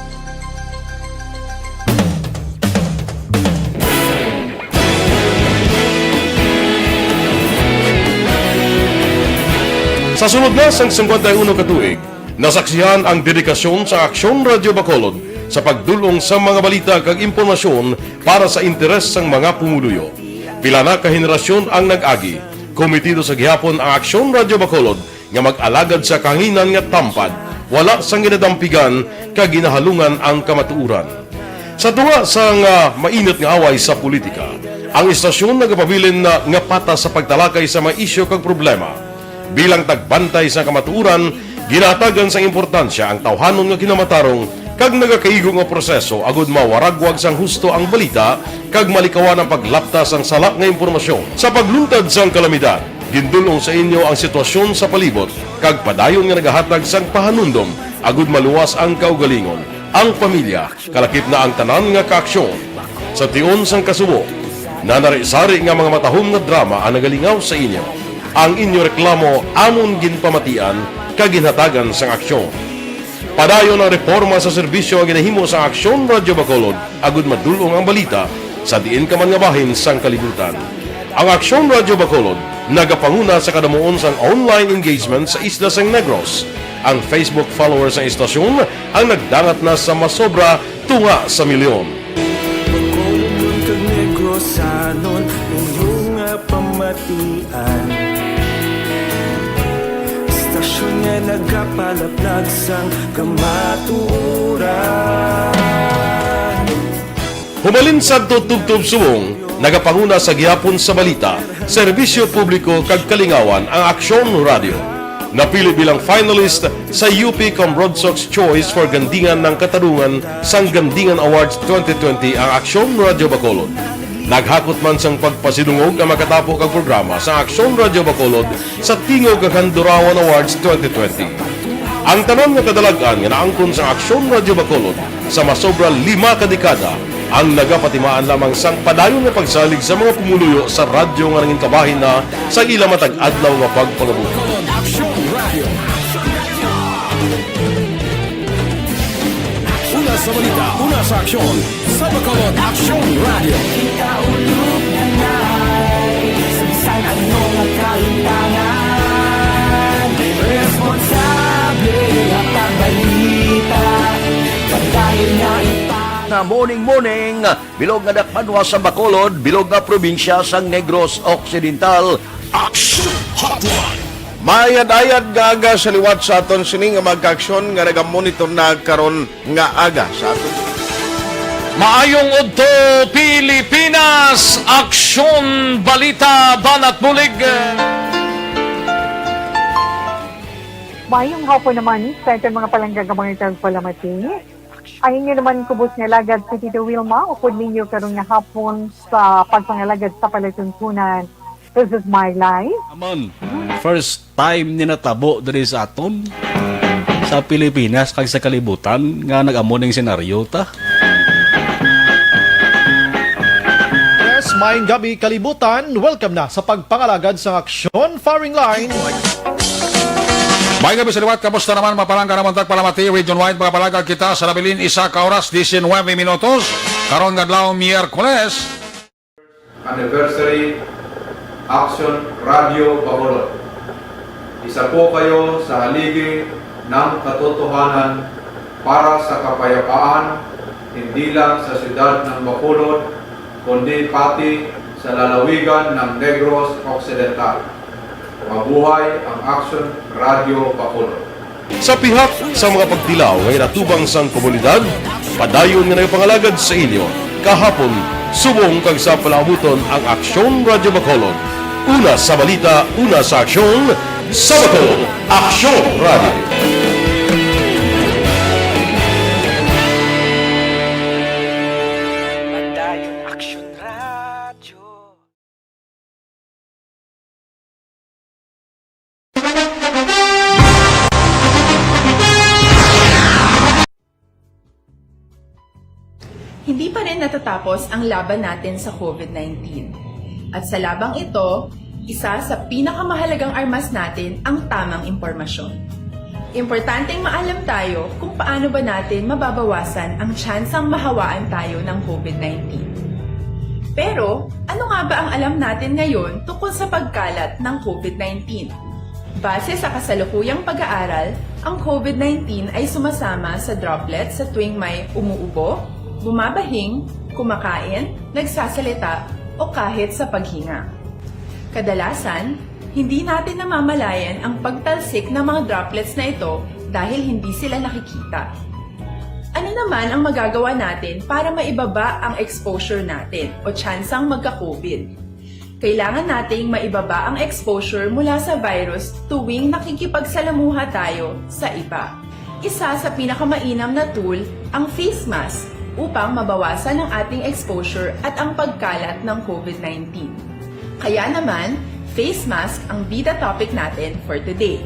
Sa sunod na sang 51 ka tuig, nasaksihan ang dedikasyon sa Aksyon Radio Bacolod sa pagdulong sa mga balita kag impormasyon para sa interes sang mga pumuluyo. Pila na ka henerasyon ang nag-agi, komitido sa gihapon ang Aksyon Radio Bacolod nga mag-alagad sa kahanginan nga tampad, wala sang ginadampigan kag ginahalungan ang kamatuuran. Sa tunga sang mainit nga away sa politika, ang istasyon nagapabilin na nga patas sa pagtalakay sa mga isyu kag problema. Bilang tagbantay sa kamatuuran, ginatagan sa importansya ang tawhanon nga kinamatarong kag nagakaigo nga proseso agud mawaragwag sang husto ang balita kag malikawan ang paglaptas ang salak nga impormasyon. Sa pagluntad sang kalamidad, gindulong sa inyo ang sitwasyon sa palibot kag padayon nga nagahatag sang pahanundom agud maluwas ang kaugalingon, ang pamilya, kalakip na ang tanan nga kaaksyon. Sa tion sang kasubo, na narisari nga mga matahom nga drama ang nagalingaw sa inyo. Ang inyo reklamo amon ginpamatian kaginhatagan sang aksyon. Padayon ang reforma sa serbisyo ang ginahimo sa Aksyon Radyo Bacolod agud madulong ang balita sa diin ka man nga bahin sang kalibutan. Ang Aksyon Radyo Bacolod nagapanguna sa kadamuon sang online engagement sa isla sang Negros. Ang Facebook followers sa istasyon ang nagdangat na sa masobra tunga sa milyon. Bacolod kag Negros sanon inyong pamatian. Stasyon nga nagapalaplag sang kamaturan. Humalin sa tutubtub subong, nagapanguna sa gihapon sa balita, serbisyo publiko kag kalingawan ang Aksyon Radio. Napili bilang finalist sa UP Broadsox Choice for Gandingan ng Katarungan sang Gandingan Awards 2020 ang Aksyon Radio Bacolod. Naghakot man sang pagpasidungog ang makatapo kag programa sa Aksyon Radio Bacolod sa Tingog kag Handurawan Awards 2020. Ang tanan nga kadalagan nga naangkon sa Aksyon Radio Bacolod sa masobra 5 kadekada ang nagapatimaan lamang sang padayon nga pagsalig sa mga pumuluyo sa radyo nga nangin kabahin na sa ila matag adlaw nga pagpangabuhi. Una sa balita, una sa aksyon, sa Bacolod Aksyon Radio. Ikaulog na na'y sabisan anong kalintangan. Responsable at ang balita pagdahil na na morning bilog nga dakpanwa sa Bacolod, bilog nga probinsya sang Negros Occidental. Aksyon Hotline. Mayad-ayad nga aga sa liwat sa aton sining nga magka-aksyon nga nagamonitor na karon nga aga sa aton. Maayong udto Pilipinas, Aksyon Balita Banat Bulig. Maayong hapon naman sa itong mga palanggagamang itang palamati. Ang inyo naman kubos nga lagad si Tito Wilma, upod ninyo karong nga hapon sa pagpangalagad sa palatuntunan. This is my life. Amon, first time ni natabo diri sa aton sa Pilipinas kag sa kalibutan nga nag-amo ning senaryo ta. Yes, maayong gabi kalibutan. Welcome na sa pagpangalagad sa Aksyon Firing Line. May gabi sa liwat, kamusta naman mapalangga naman tagpalamati, region-wide mga palagag kita sa nabilin isa ka oras, 19 minutos, karon nga adlaw Miyerkules. Anniversary Aksyon Radio Bacolod. Isa po kayo sa haligi ng katotohanan para sa kapayapaan, hindi lang sa siyudad ng Bacolod, kundi pati sa lalawigan ng Negros Occidental. Mabuhay ang Aksyon Radio Bacolod. Sa pihak sa mga pagtilaw ngay natubang sang komunidad, padayon nga nagpangalagad sa inyo. Kahapon, subong kag sa palaabuton ang Aksyon Radio Bacolod. Una sa balita, una sa aksyon, sa Bacolod, Aksyon Radio. Hindi pa rin natatapos ang laban natin sa COVID-19. At sa labang ito, isa sa pinakamahalagang armas natin ang tamang impormasyon. Importanteng maalam tayo kung paano ba natin mababawasan ang tsansang mahawaan tayo ng COVID-19. Pero, ano nga ba ang alam natin ngayon tungkol sa pagkalat ng COVID-19? Base sa kasalukuyang pag-aaral, ang COVID-19 ay sumasama sa droplets sa tuwing may umuubo, bumabahing, kumakain, nagsasalita, o kahit sa paghinga. Kadalasan, hindi natin namamalayan ang pagtalsik ng mga droplets na ito dahil hindi sila nakikita. Ano naman ang magagawa natin para maibaba ang exposure natin o tsansang magka-COVID? Kailangan nating maibaba ang exposure mula sa virus tuwing nakikipagsalamuha tayo sa iba. Isa sa pinakamainam na tool ang face mask upang mabawasan ang ating exposure at ang pagkalat ng COVID-19. Kaya naman, face mask ang bida topic natin for today.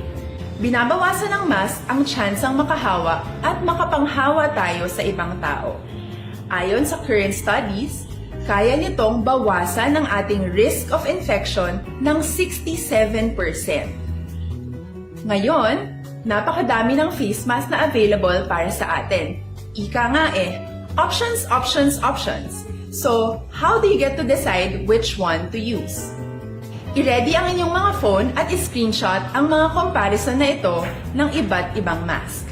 Binabawasan ng mask ang tsansang makahawa at makapanghawa tayo sa ibang tao. Ayon sa current studies, kaya nitong bawasan ang ating risk of infection ng 67%. Ngayon, napakadami ng face mask na available para sa atin. Ika nga options, options, options. So, how do you get to decide which one to use? I-ready ang inyong mga phone at i-screenshot ang mga comparison na ito ng iba't ibang mask.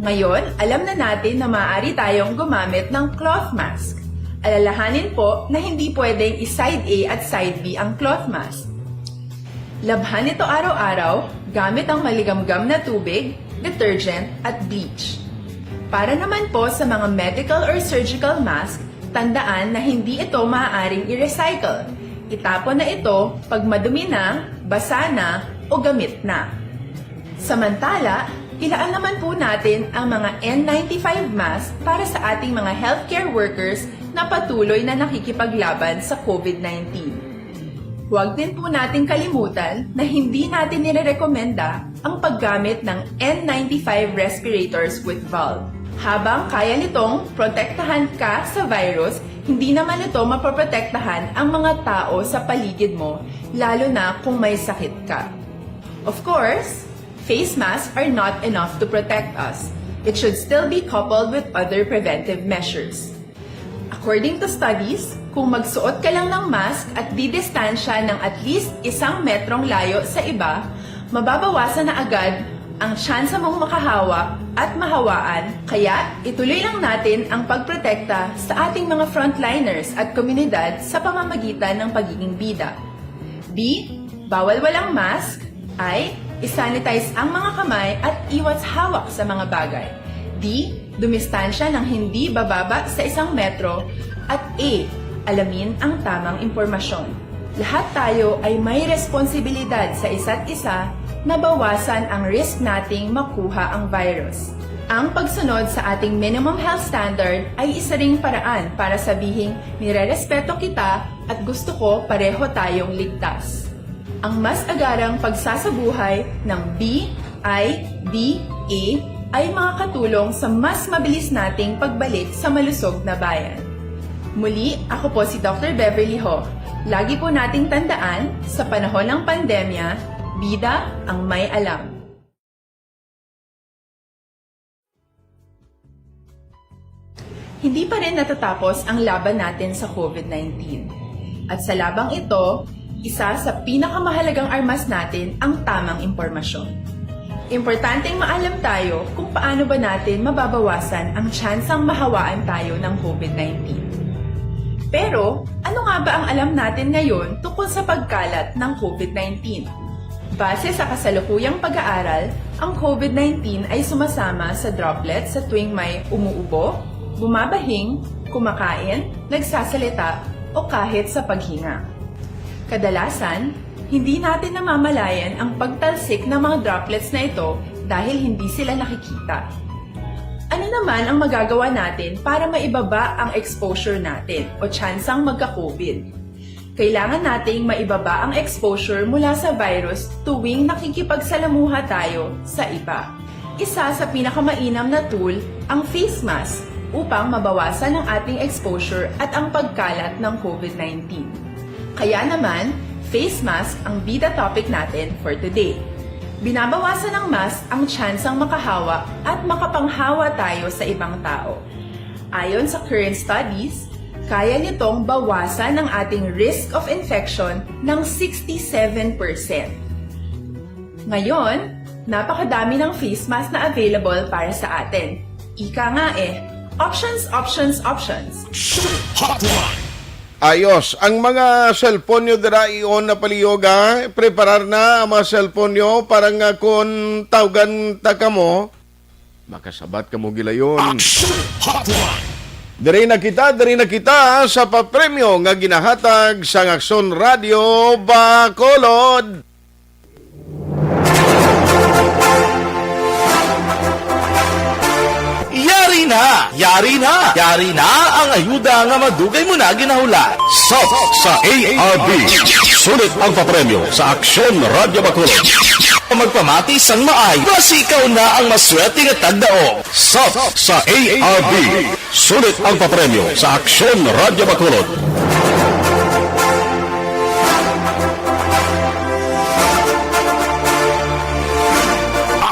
Ngayon, alam na natin na maaari tayong gumamit ng cloth mask. Alalahanin po na hindi pwedeng i-side A at side B ang cloth mask. Labhan ito araw-araw gamit ang maligamgam na tubig, detergent at bleach. Para naman po sa mga medical or surgical mask, tandaan na hindi ito maaaring i-recycle. Itapon na ito pag madumi na, basa na o gamit na. Samantala, ilaan naman po natin ang mga N95 mask para sa ating mga healthcare workers na patuloy na nakikipaglaban sa COVID-19. Huwag din po nating kalimutan na hindi natin nirerekomenda ang paggamit ng N95 respirators with valve. Habang kaya nitong protektahan ka sa virus, hindi naman ito mapoprotektahan ang mga tao sa paligid mo, lalo na kung may sakit ka. Of course, face masks are not enough to protect us. It should still be coupled with other preventive measures. According to studies, kung magsuot ka lang ng mask at didistansya ng at least 1 metrong layo sa iba, mababawasan na agad ang tsansa mong makahawa at mahawaan, kaya ituloy lang natin ang pagprotekta sa ating mga frontliners at komunidad sa pamamagitan ng pagiging bida. B. Bawal walang mask. I. Isanitize ang mga kamay at iwas hawak sa mga bagay. D. Dumistansya ng hindi bababa sa 1 metro. At A. Alamin ang tamang impormasyon. Lahat tayo ay may responsibilidad sa isa't isa na bawasan ang risk nating makuha ang virus. Ang pagsunod sa ating minimum health standard ay isa ring paraan para sabihing nirerespeto kita at gusto ko pareho tayong ligtas. Ang mas agarang pagsasabuhay ng B, I, D, A ay makakatulong sa mas mabilis nating pagbalik sa malusog na bayan. Muli, ako po si Dr. Beverly Ho. Lagi po nating tandaan, sa panahon ng pandemya, bida ang may alam. Hindi pa rin natatapos ang laban natin sa COVID-19. At sa labang ito, isa sa pinakamahalagang armas natin ang tamang impormasyon. Importanteng maalam tayo kung paano ba natin mababawasan ang tsansang mahawaan tayo ng COVID-19. Pero, ano nga ba ang alam natin ngayon tungkol sa pagkalat ng COVID-19? Base sa kasalukuyang pag-aaral, ang COVID-19 ay sumasama sa droplets sa tuwing may umuubo, bumabahing, kumakain, nagsasalita, o kahit sa paghinga. Kadalasan, hindi natin namamalayan ang pagtalsik ng mga droplets na ito dahil hindi sila nakikita. Ano naman ang magagawa natin para maibaba ang exposure natin o tsansang magka-COVID? Kailangan nating maibaba ang exposure mula sa virus tuwing nakikipagsalamuha tayo sa iba. Isa sa pinakamainam na tool ang face mask upang mabawasan ang ating exposure at ang pagkalat ng COVID-19. Kaya naman, face mask ang bida topic natin for today. Binabawasan ng mask ang tsansang makahawa at makapanghawa tayo sa ibang tao. Ayon sa current studies, kaya nitong bawasan ang ating risk of infection ng 67%. Ngayon, napakadami ng face mask na available para sa atin. Ika nga options, options, options. Hotline! Ayos, ang mga cellphone nyo dira i-on na paliyoga, preparar na ang mga cellphone nyo para nga kung tawagan ta ka mo, makasabat ka mo gilayon. Diri na kita sa papremyo nga ginahatag sa Aksyon Radio Bacolod. Yari na ang ayuda nga madugay mo na ginahula. Sap sa ARB. Sulit ang papremyo sa Aksyon Radio Bacolod. magpamati sang maay. Basi ikaw na ang maswerte nga tagdaog. Sap sa ARB. Sulit ang papremyo sa Aksyon Radyo Bacolod.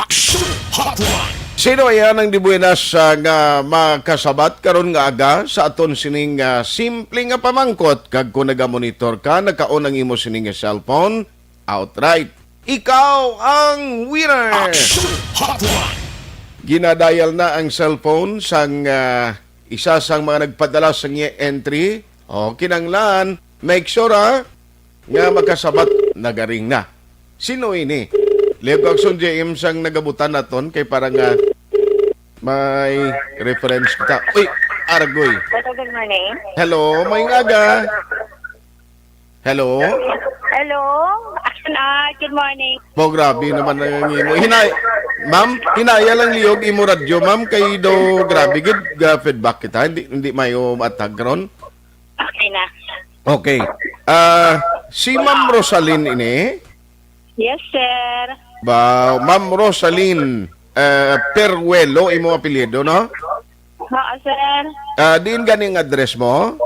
Aksyon Hotline. Sino ayan ang dibuenas nga makasabat karon nga aga sa aton sining simple nga pamangkot kag kung nagamonitor ka nagkaon ang imo sining nga cellphone outright. Ikaw ang winner! Ginadial na ang cellphone sang isa sang mga nagpadala sa nga entry. O kinanglan, make sure nga makasabat nagaring na. Sino ini? Leo Aksyon James ang nagabutan naton kay parang may reference kita. Uy, Argoy. Good morning. Hello, may aga. Hello? Hello. Action Art, good morning. Po, grabe naman ang imo. Ma'am, hinaya lang liyog imo radyo, ma'am, kay do grabe gid feedback kita. Hindi mayo matag ron. Okay na. Okay. Si Ma'am Rosalyn ini. Yes, sir. Ba, Ma'am Rosalyn Peruelo imo apelyido, no? Oo, sir. Diin ganing address mo?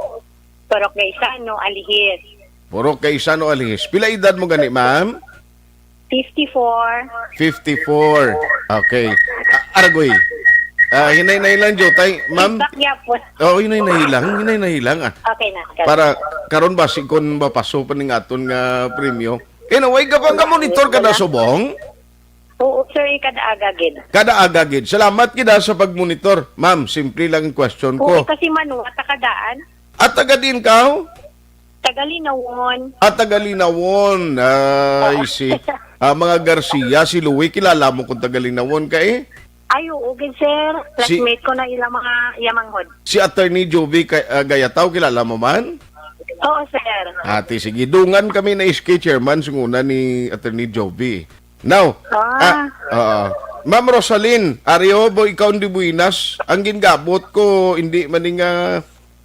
Purok Gaisano, Alihis. Puro kay Sano Alihis. Pila edad mo gani, ma'am? 54. 54. Okay. Argoy. Hinay-nay lang, Jotay. Ma'am? Oo, hinay-nay lang. Okay na. Para, karon ba, sikon ba paso pa ning aton nga premyo? Anyway, kapag ka-monitor ka na subong? Oo, sir, kada agagid. Kada agagid. Salamat kita sa pag-monitor. Ma'am, simple lang yung question ko. Oo, kasi manuwa, takadaan. At taga din ka? Tagalinaon. At Tagalinaon. I see. Mga Garcia, si Louie, kilala mo kung Tagalinaon ka eh? Ay, oo, good, sir. Classmate ko na ilang mga yamanghod. Si Attorney Jovi Gayataw, kilala mo man? Oo, sir. Ate, sige. Dungan kami na SK chairman sunguna ni Attorney Jovi. Now, Ma'am Rosalyn, Ario, ikaw hindi buinas. Ang gingabot ko, hindi maning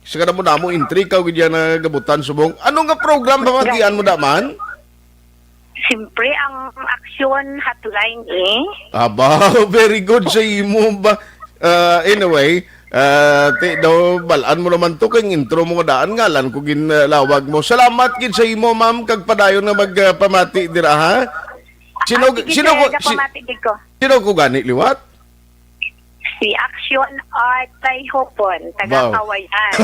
sa kada mo na mo entry ka gidya na gabutan subong. Ano nga program pamatian mo daman? Siyempre, ang Aksyon Hotline eh. Aba, very good sa imo ba. Anyway, balaan mo naman to kang intro mo daan ngalan ko ginlawag mo. Salamat gid sa imo, ma'am, kag padayon na magpamati dira ha. Sino ko gani liwat? Si Aksyon Art Tayhopon, taga Kawayan.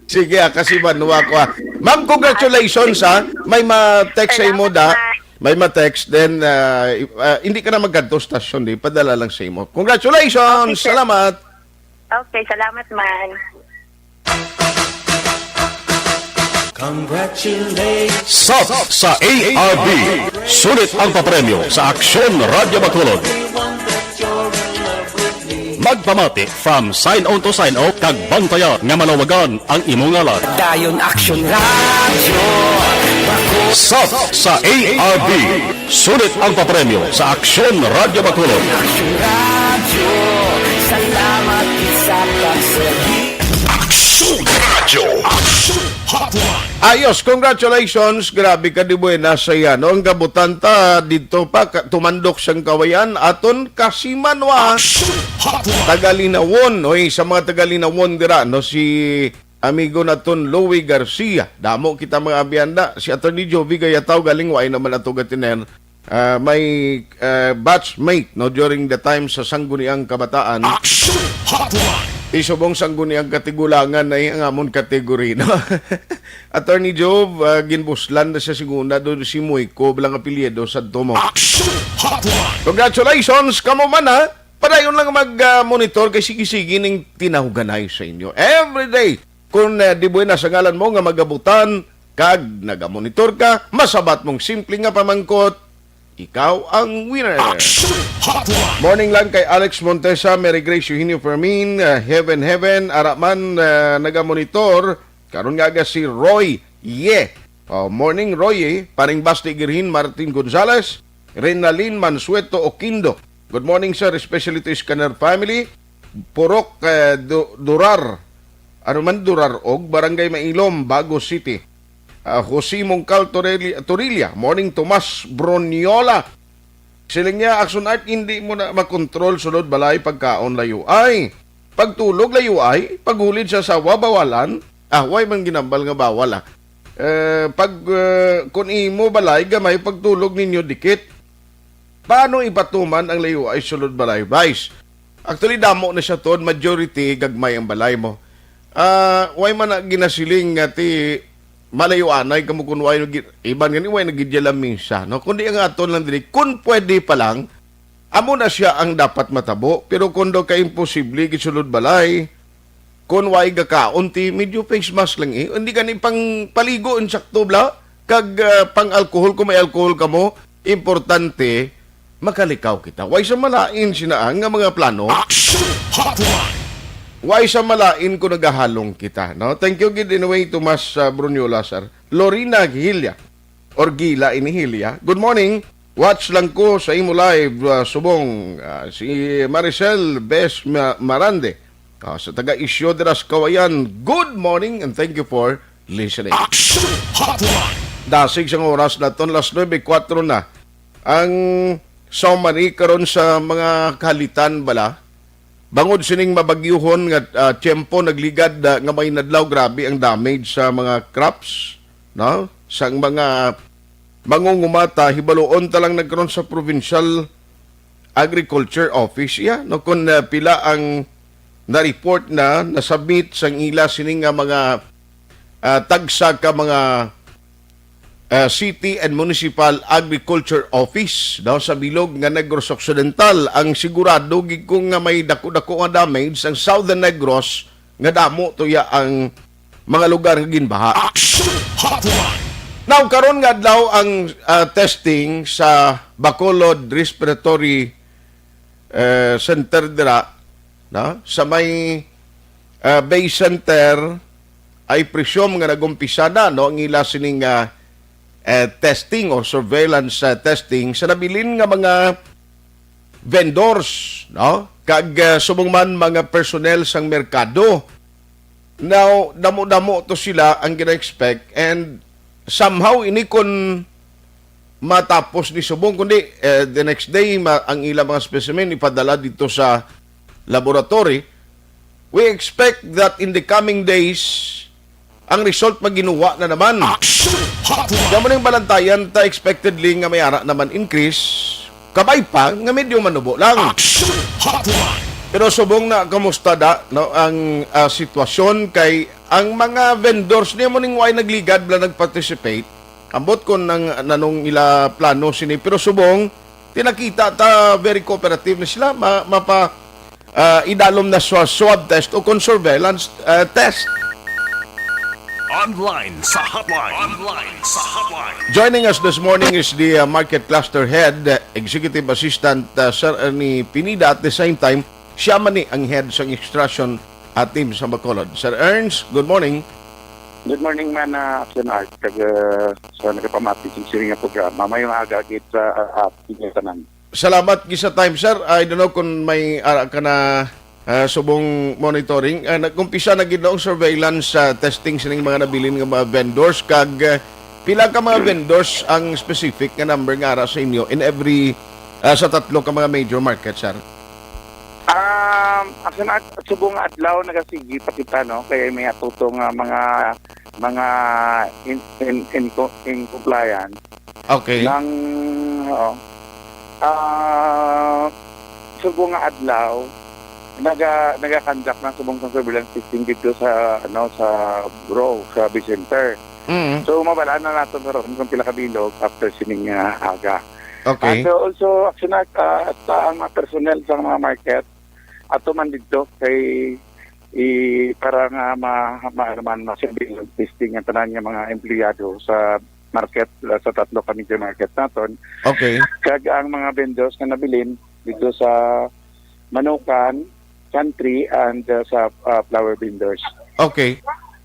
Sige, kasi manuwa ko. Ma'am, congratulations ha. May ma-text sa imo da. May ma-text, then hindi ka na magkanto stasyon, di padala lang sa imo. Congratulations! Okay, salamat! Okay, salamat man. Congratulations! Sap sa ARB. Sulit ang papremyo sa Aksyon Radyo Bacolod. Magpamati from sign on to sign off kag bantayan nga malawagan ang imong ngalan. Dayon Aksyon Radio. Sap sa ARB. Sulit ang papremyo sa Aksyon Radyo Bacolod. Aksyon Radio. Salamat sa pagsagi. Aksyon Radio. Aksyon Hotline. Ayos, congratulations. Grabe ka di buena sa yan. Ang gabutan ta dito pa tumandok siyang Kawayan aton Kasimanwa. Tagalinawon. Oy, sa mga Tagalinawon dira no si amigo naton Louie Garcia. Damo kita mga abiyanda. Si Attorney Jovi Gayataw galing way naman ato gatiner. May batchmate no during the time sa Sangguniang Kabataan. Aksyon Hotline. Isubong sangguniang katigulangan na ang amon kategori. No? Attorney Jove, ginbuslan na siya siguna doon si Moiko bilang apelyido sa Tomo. Congratulations! Kamo man ha! Padayon lang mag-monitor kay sige-sige ng tinahuganay sa inyo. Every day, kung di buhay na sa ngalan mo nga magabutan, kag nagamonitor ka, masabat mong simple nga pamangkot, ikaw ang winner. Morning lang kay Alex Montesa, Mary Grace Eugenio Fermin, Heaven, Araman, nagamonitor. Karon nga si Roy morning Roy, paring Basti Girhin, Martin Gonzales, Renalyn Mansueto Oquindo. Good morning sir, especially to Scanner family. Purok Durar, Durar Og, Barangay Mailom, Bago City. Jose Mongcal Torilla, morning Tomas Broniola. Siling niya, Aksyon Art, hindi mo na makontrol sunod balay pagkaon layo ay. Pagtulog layo ay, paghulid sa sawa bawalan, way man ginambal nga bawal kung imo balay, gamay pagtulog ninyo dikit. Paano ipatuman ang layo ay sunod balay? Vice. Actually, damo na siya ton, majority gagmay ang balay mo. Way man na ginasiling nga ti malayo anay kamo kun way iban gani way nagidyalam minsa no kundi ang aton lang dili kun pwede pa lang amo na siya ang dapat matabo pero kundo ka imposible gisulod balay kun way gakaon ti medyo face mask lang hindi gani pang paligo insakto bla kag pang alcohol kung may alcohol kamo importante makalikaw kita way sa malain sinaang nga mga plano. Hotline. Why sa malain ko nagahalong kita, no? Thank you, good anyway, Tomas Brunyola, sir. Lorina Gilia, or Gila Inihilia. Good morning. Watch lang ko sa imo live, subong, si Maricel Bes Marande. Sa taga-isyo deras Kawayan, good morning and thank you for listening. Dasig sang oras na ton, las 9:04 na. Ang summary karon sa mga kalitan bala, bangod sining mabagyuhon nga tiyempo nagligad nga may nadlaw grabe ang damage sa mga crops no sa mga mangungumata hibaluon ta lang nagkaroon sa provincial agriculture office no kun pila ang na-report na nasubmit sang ila sining nga mga tagsa ka mga City and Municipal Agriculture Office daw sa bilog nga Negros Occidental ang sigurado gid kung nga may dako-dako nga damage ang Southern Negros nga damo tuya ang mga lugar nga ginbaha. Now karon nga adlaw ang testing sa Bacolod Respiratory Center dira no sa may base center ay presume nga nagumpisa na no ang ila sining testing or surveillance testing sa nabilin nga mga vendors no kag subong man mga personnel sang merkado. Now damo-damo to sila ang gina-expect and somehow ini kon matapos ni subong kundi the next day ang ilang mga specimen ipadala dito sa laboratory. We expect that in the coming days ang result maginuwa na naman. Gaman yung balantayan ta expectedly nga may ara naman increase. Kabay pa nga medyo manubo lang. Pero subong na kamusta da no ang sitwasyon kay ang mga vendors niya mo ning way nagligad bla nagparticipate. Ambot kon nang nanong ila plano sini pero subong tinakita ta very cooperative na sila mapa idalom na swab test o kon surveillance test. Online sa Hotline. Joining us this morning is the Market Cluster Head, Executive Assistant Sir Ernie Pinida. At the same time, siya man ni ang head sa extraction team sa Bacolod. Sir Ernst, good morning. Good morning man, Aksyon Art. Sa nagpamati sa siring nga programa. Mayong agagit sa ating tanan. Salamat gisa time, sir. I don't know kung may ka na subong monitoring. Nagkumpisa na ginoong surveillance testing sining mga nabilin nga mga vendors kag pila ka mga vendors ang specific nga number nga ara sa inyo in every sa tatlo ka mga major market, sir? Aksyon Art, subong adlaw nagasigi pa kita no kaya may atutong mga in compliance. Okay. Nang subong adlaw naga-conduct ng subong surveillance testing dito sa sa bro sa Vicenter. So mabalaan na natin ron kung pila ka bilog after sining aga. Okay. So also action at ang mga personnel sa mga market ato man dito kay para nga ma-surveillance testing ang tanan nga mga empleyado sa market sa tatlo ka major market naton. Okay. Kag ang mga vendors na nabilin dito sa Manukan, Country and sa flower vendors. Okay.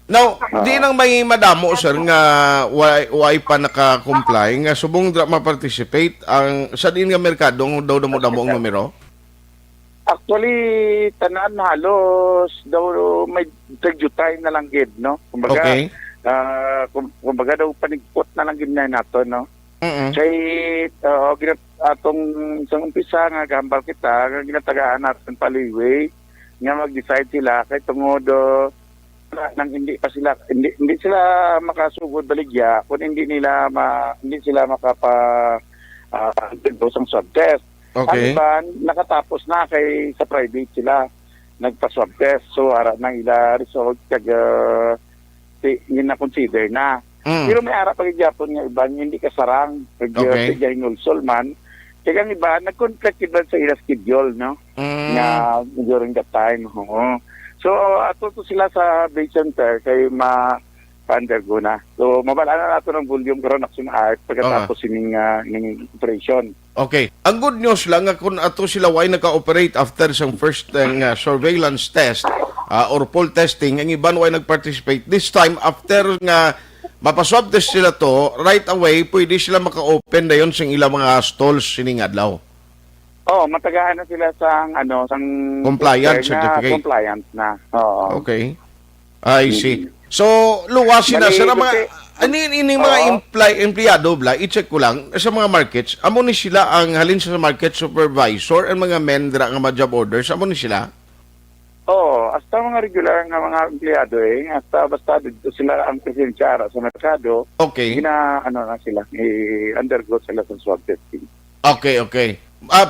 Now, di nang may madamo sir nga why pa naka-comply nga subong ma-participate ang sa din nga merkado daw damo-damo ang numero? Actually, tanan halos daw may tagyutay na lang gid no. Kumbaga, okay. kumbaga daw panigpot na lang ginay nato, no? Kay atong isang umpisa nga gambal kita nga ginatagaan natin paliway nga mag-decide sila kay tungod nang hindi sila makasugod baligya kung hindi sila makapa sang swab test. Okay. Ang iba nakatapos na kay sa private sila nagpa-swab test, so ara nang ila result kag yun na consider na. Pero may ara pag Japon nga iba hindi kasarang pag hinulsol man. Kaya ang iba nag-conflict sa ila schedule, no? Nga during that time. So ato to sila sa base center kay pa-undergo na. So mabala na nato ng volume karon Aksyon Art pagkatapos ining operation. Okay. Ang good news lang nga kung ato sila way naka-operate after sang first surveillance test or poll testing, ang iban way nag-participate. This time, after nga mapaswab test sila to, right away, pwede sila maka-open na yun sa ilang mga stalls sining adlaw. Matagaan na sila sang compliance certificate. Compliance na. Okay. I see. So, luwasin na sa mga ini mga empleyado i-check ko lang sa mga markets, amo ni sila ang halin sa market supervisor ang mga mendra nga job orders, amo ni sila? Hasta mga regular nga mga empleyado hasta basta dito sila ang presensyara sa merkado. Okay. Na sila, undergo sila sa swab testing. Okay.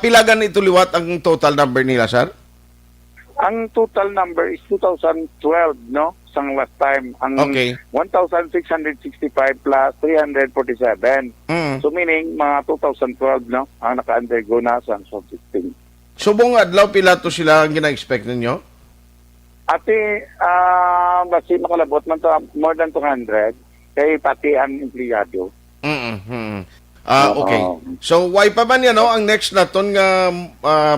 Pilagan ito liwat ang total number nila, sir? Ang total number is 2012, no? Sang last time. Ang 1,665 plus 347. So meaning, mga 2012, no? Ang naka-undergo na sa swab testing. Subong adlaw pila to sila ang gina-expect ninyo? Ate, basi makalabot man to more than 200 kay pati ang empleyado. Okay. So, why pa ba niya, no? Ang next naton nga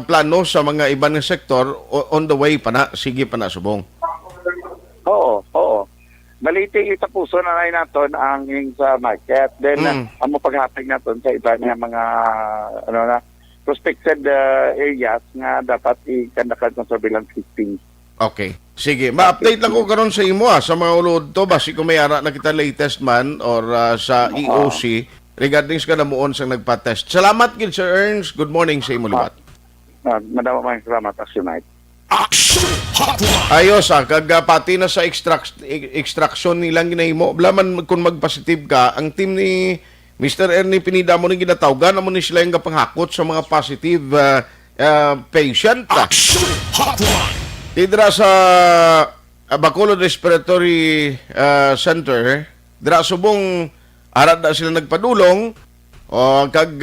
plano sa mga iba ng sektor, on the way pa na, sige pa na, subong? Oo. Baliti itapuso na rin naton ang sa market. Then, ang paghapig naton sa iba nga mga, prospected areas nga dapat ikandakan ng surveillance testing. Okay. Sige, ma-update lang ko karon sa imo sa mga ulod to basi kung may ara na kita latest man or sa EOC regarding sa namuon sa nagpa-test. Salamat gid Sir Ernst. Good morning sa imo liwat. Madamo man salamat Aksyon Night. Ayos kag pati na sa extraction nilang ginahimo. Blaman kung mag-positive ka, ang team ni Mr. Ernie Pinida mo ni ginatawgan amo ni sila yung panghakot sa mga positive patient. Didra sa Bacolod Respiratory Center, dira subong arad na sila nagpadulong o kag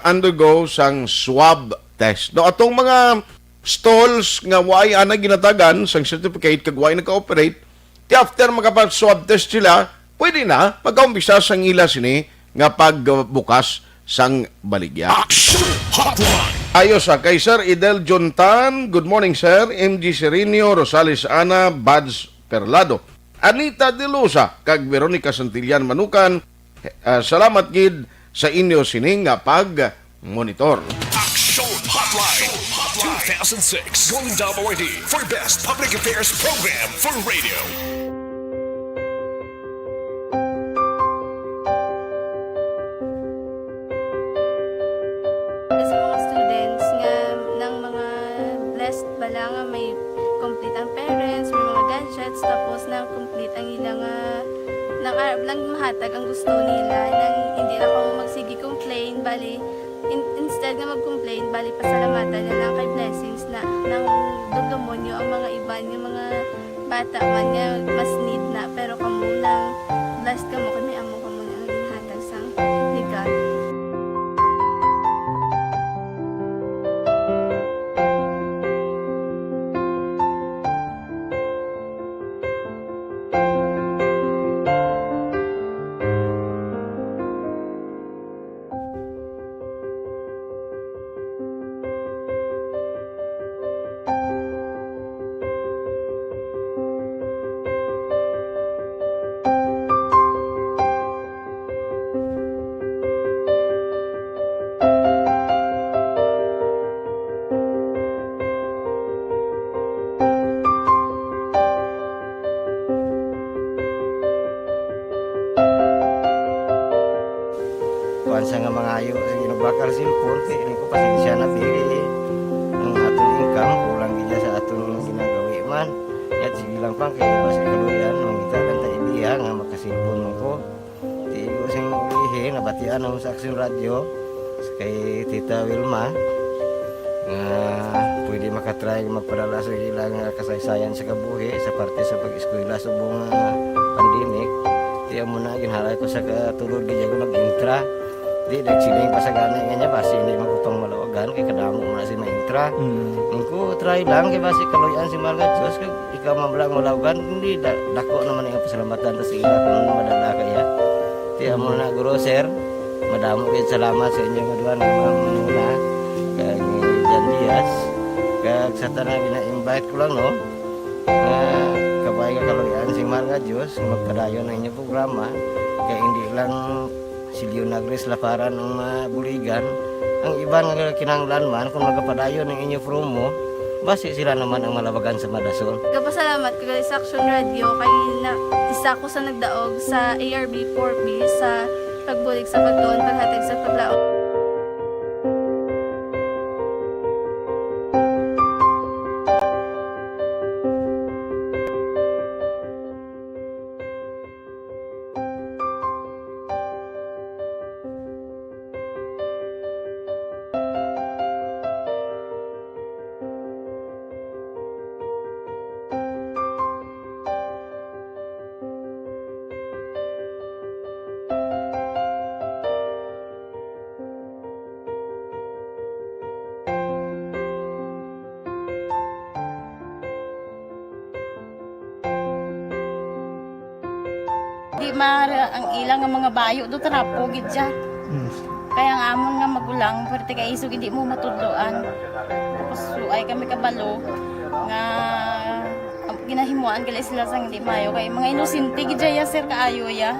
undergo sang swab test. No, atong mga stalls nga way ana ginatagan sang certificate kag way naka-operate, after makapag-swab test sila, pwede na magkaumpisa sang ila sini nga pagbukas sang baligya. Ayos kay Sir Idel Jontan, good morning sir, MG Serenio, Rosales Ana, Bads Perlado, Anita De Lusa, kag Veronica Santillan Manukan, salamat gid sa inyo sining nga pag-monitor. Aksyon Hotline 2006 Golden Dome Award for Best Public Affairs Program for Radio. Sa mga students nga ng mga blessed bala nga may complete ang parents, may mga gadgets, tapos na complete ang ilang lang mahatag ang gusto nila nang hindi na ako magsigi complain bali instead nga mag-complain bali pasalamatan na lang kay blessings na nang dudumonyo ang mga iba yung mga bata man nga mas need na pero kamo lang blessed kamo kami amo kamo na ang ginhatag sang ni God. kuan sa nga mga ayo sa ginubakal cellphone kay ini ko pasensya na bili ang atong income kulang gid sa atong ginagawi man at sige lang pang kay basi kaluyan mangita lang ta ibiya nga makasilpon mo ko di ko sing ulihi nabatian ang sa Aksyon Radio kay Tita Wilma nga pwede makatry magpadala sa ilang kasaysayan sa kabuhi sa parte sa pag-eskwela subong pandemic. Di mo na ginhalay ko sa katulog gid ko nag-intra. Di nagsiling pa sa gana nga niya basi hindi magutong malawagan kay kadamo mo na si ma-intra. Ningko try lang kay basi kaloyan si Marga Diyos kay ikaw mablang malawagan hindi dako naman ang pasalamatan ta sa ila kung madala kaya. Di mo na guro sir. Madamo kay salamat sa inyo nga duha nga manuna kay Jan Diaz. Kag sa tanan gina-invite ko lang no. Kabay ka kaloyan si Marga Diyos magpadayon ng inyong programa kaya hindi lang si Leonagres Laparan ang mabuligan ang iba nga kinanglan man kung magpadayon ng inyong promo basi sila naman ang malawagan sa Madasol. Kapasalamat ko sa Aksyon Radio kay isa ko sa nagdaog sa ARB 4B sa pagbulig sa pagtuon paghatag sa paglaom. Di mara ang ilang nga mga bayo do trapo gid siya. Kaya nga amon nga magulang perti kay isog hindi mo matudloan. Tapos suay kami kabalo nga ginahimuan gali sila sang hindi mayo kay mga inosente gid ya sir kaayo ya.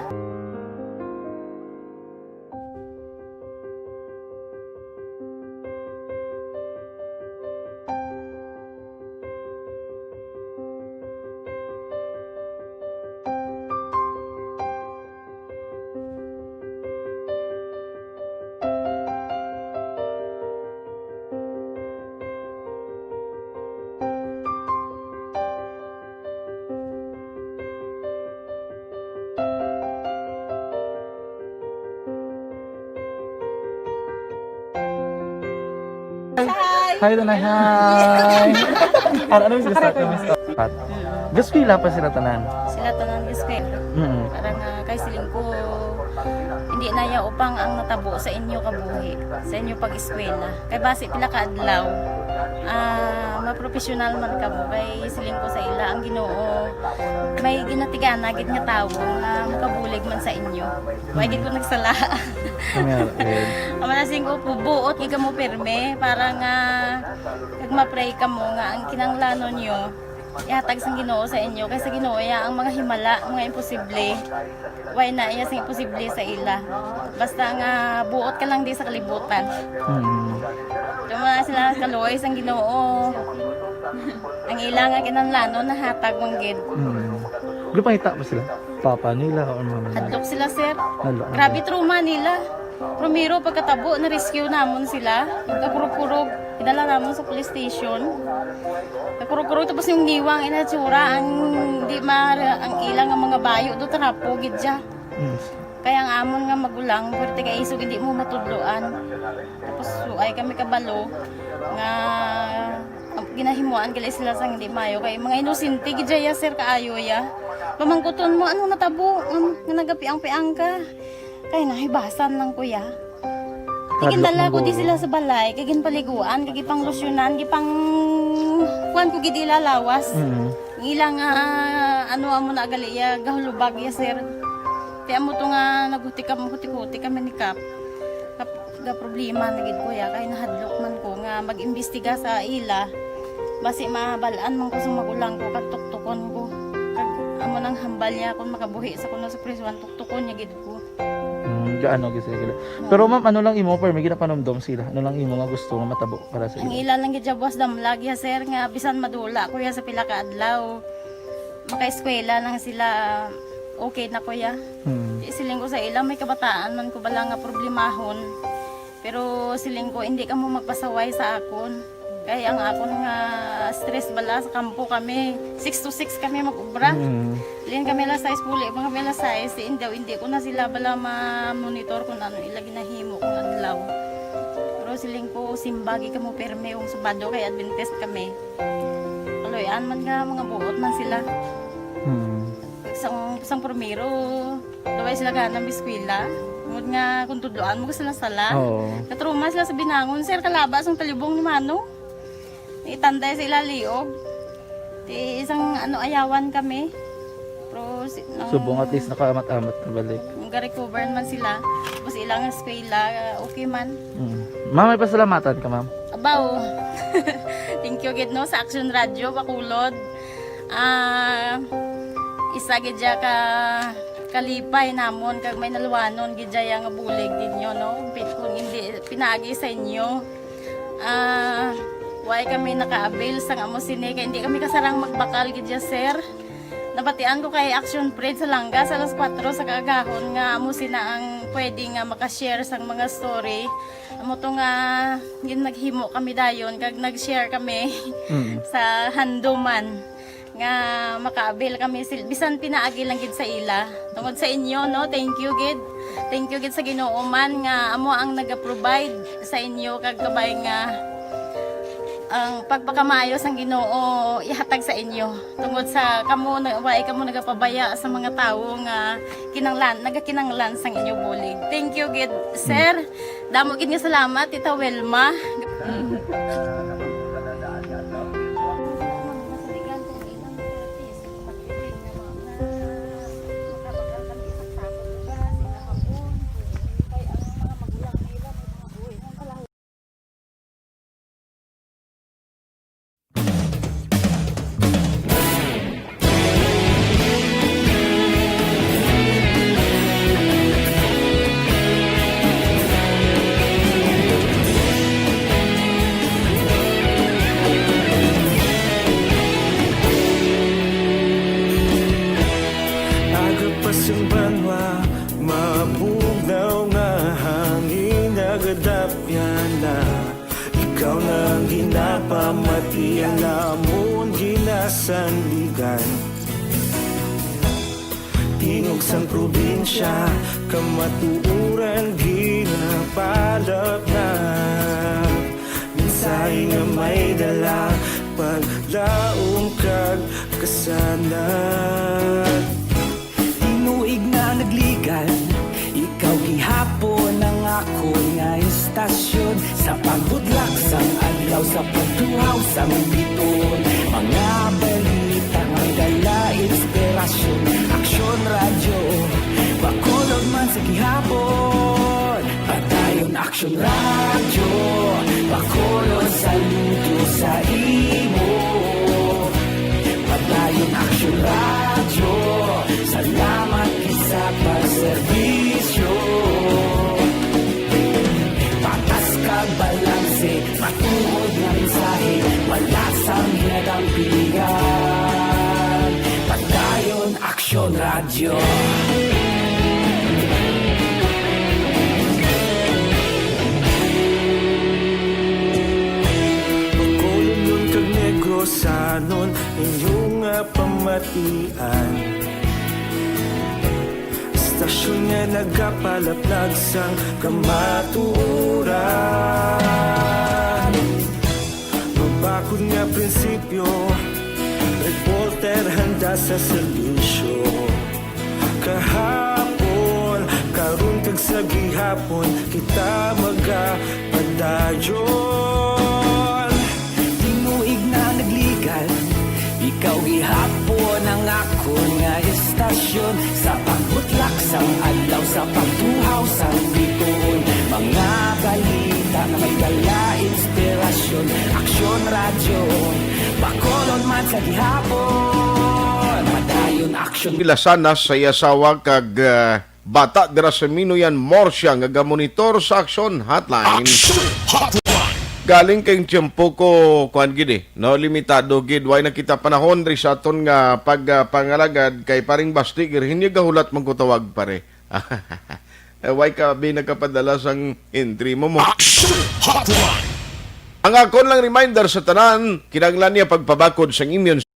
Hi, Tanay. Hi. Ano yung gusto ko? Gus pila pa sila tanan? Sila tanan is kay. Parang kay siling ko hindi na ya upang ang natabo sa inyo kabuhi, sa inyo pag-eskwela. Kay base pila ka adlaw. Maprofessional man ka mo kay siling ko sa ila ang Ginoo. May ginatigana gid nga tawo nga makabulig man sa inyo. Way gid ko nagsala. Amanasing ko buot gid ka mo pirme para nga kag ma-pray ka mo nga ang kinanglanon niyo ihatag sang Ginoo sa inyo kay sa Ginoo ya ang mga himala, mga imposible. Way na iya sing imposible sa ila. Basta nga buot ka lang di sa kalibutan. Tuma sila kaluoy sang Ginoo. Ang ila nga kinanglanon nahatag manggid. Gupangita pa sila? Papa nila o mama nila? Hadlok sila sir. Grabe trauma nila. Primero pagkatabo na rescue namon sila. Kakurog-kurog idala namon sa police station. Kakurog-kurog tapos yung niwang inatsura ang di mara ang ilang nga mga bayo do trapo gid siya. Kaya ang amon nga magulang perti kay isog hindi mo matudloan. Tapos suay kami kabalo nga ginahimuan gali sila sang hindi mayo kay mga inosente gid ya sir kaayo ya. Pamangkuton mo ano natabo nga nagapiang-piang ka. Kay nahibasan lang kuya. Kagindala ko di sila sa balay, kagin paliguan, kagi pang losyonan, kagi pang kuan ko gid ilalawas. Ilang ano amo na gali ya gahulubag ya sir. Kaya mo to nga naghuti kami ni Kap. Ga problema na gid kuya kay nahadlok man ko nga mag-imbestiga sa ila. Basi mabalaan man ko sa magulang ko kag tuktukon ko. Kag amo nang hambal niya kung makabuhi sa kuno sa prison tuktukon niya gid ko. Gaano gid sila. Pero ma'am, ano lang imo per may ginapanomdom sila? Ano lang imo nga gusto nga matabo para sa Ang ila? ila lang gid buwas damlag ya sir nga bisan madula kuya sa pila ka adlaw. Maka-eskwela lang sila okay na kuya. Siling ko sa ilang may kabataan man ko bala nga problemahon. Pero siling ko hindi ka mo magpasaway sa akon. Kaya ang akon nga stress bala sa kampo kami. 6 to 6 kami mag-ubra. Lin kami la size puli, mga kami la size. Hindi ko na sila bala ma-monitor kung ano ilagi na himo kung adlaw. Pero siling ko simbagi ka mo perme yung Sabado kay Adventist kami. Kaloyan man nga mga buot man sila. Isang primero, daway sila ganang biskwila. Ngod nga kung tudloan mo sila sala. Katruma sila sa binangon, sir kalabas ang talibong ni Mano. Itanday sa ilaliog. Isang ayawan kami. Pero Subong at least nakaamat-amat na balik. Ga-recover man sila. Tapos ilang eskwela, okay man. Ma'am, may pasalamatan ka, ma'am? Abaw. Thank you gid no sa Aksyon Radio Bacolod. Isa gid ka kalipay namon kag may naluwanon gid nga bulig ninyo no. Kung hindi pinaagi sa inyo. Why kami naka-avail sang amo sini kay hindi kami kasarang magbakal gid sir. Nabatian ko kay Aksyon Friend sa Langga sa alas 4 sa kaagahon nga amo sina ang pwede nga maka-share sang mga story. Amo to nga gin naghimo kami dayon kag nag-share kami sa handuman nga maka-avail kami bisan pinaagi lang gid sa ila. Tungod sa inyo no, thank you gid. Thank you gid sa Ginoo man nga amo ang naga-provide sa inyo kag kabay nga ang pagpakamayos ang Ginoo ihatag sa inyo tungod sa kamo nagapabaya sa mga tawo nga nagakinanglan sang inyo bulig. Thank you gid sir. Damo gid nga salamat Tita Welma. Ikaw na ginapamati ang namon ginasandigan. Tingog sang probinsya kamatuuran ginapalap na. Minsay nga may dala paglaong kag kasanat. Tinuig na nagligan, ikaw gihapon ang ako nga istasyon. Sa pagbudlak sang adlaw, sa pagtuhaw sang biton. Mga balita nga dala inspirasyon. Aksyon Radio, Bacolod man sa gihapon. Patayon Aksyon Radio, Bacolod saludo sa imo. Patayon Aksyon Radio, salamat isa pagserbisyo. Patas kag balanse, matuod nga mensahe, wala sang hinagang pilihan. Patayon Aksyon Radio. Bacolod nun kag Negrosanon, inyong pamatian. Stasyon nga nagapalaplag sang kamatuuran. Mabakod nga prinsipyo, reporter handa sa serbisyo. Kahapon, karon kag sa gihapon, kita magapadayon. Tinuig na nagligan, ikaw gihapon ang ako nga istasyon. Sa pagbutlak sang adlaw, sa pagtuhaw sang biton. Mga balita na may dala inspirasyon. Aksyon Radio, Bacolod man sa gihapon. Padayon Aksyon. Pilasanas sa yasawa kag bata dira sa Minuyan Morsya nga gamonitor sa Aksyon Hotline. Aksyon Hotline. galing kayong tiyempo ko kuan gid no, limitado gid, way nakita panahon ri sa aton nga pagpangalagad kay paring Basti gir hinyo gahulat man ko tawag pare. Way ka nagkapadala sang entry mo. Hotline. Ang akon lang reminder sa tanan, kinahanglan niya pagpabakod sang immune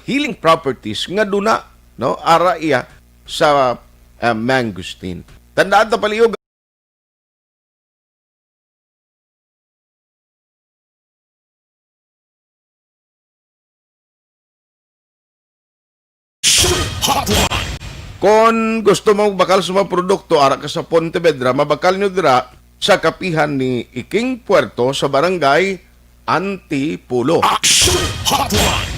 healing properties nga duna no ara iya sa mangosteen. Tandaan ta palihog Hotline. kon gusto mo bakal sa mga produkto ara ka sa Pontevedra, mabakal nyo dira sa kapihan ni Iking Puerto sa barangay Antipulo. Hotline.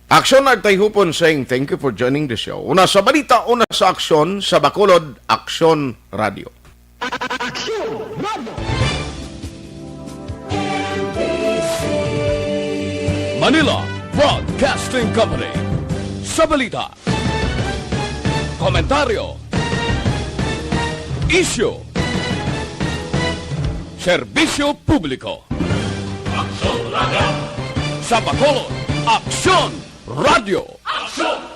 Aksyon at Tayhopon saying thank you for joining the show. Una sa balita, una sa aksyon sa Bacolod, Aksyon Radio. Manila Broadcasting Company. Sa balita, komentaryo, isyu, serbisyo publiko. Aksyon Radio. Sa Bacolod, Aksyon Radio. Aksyon!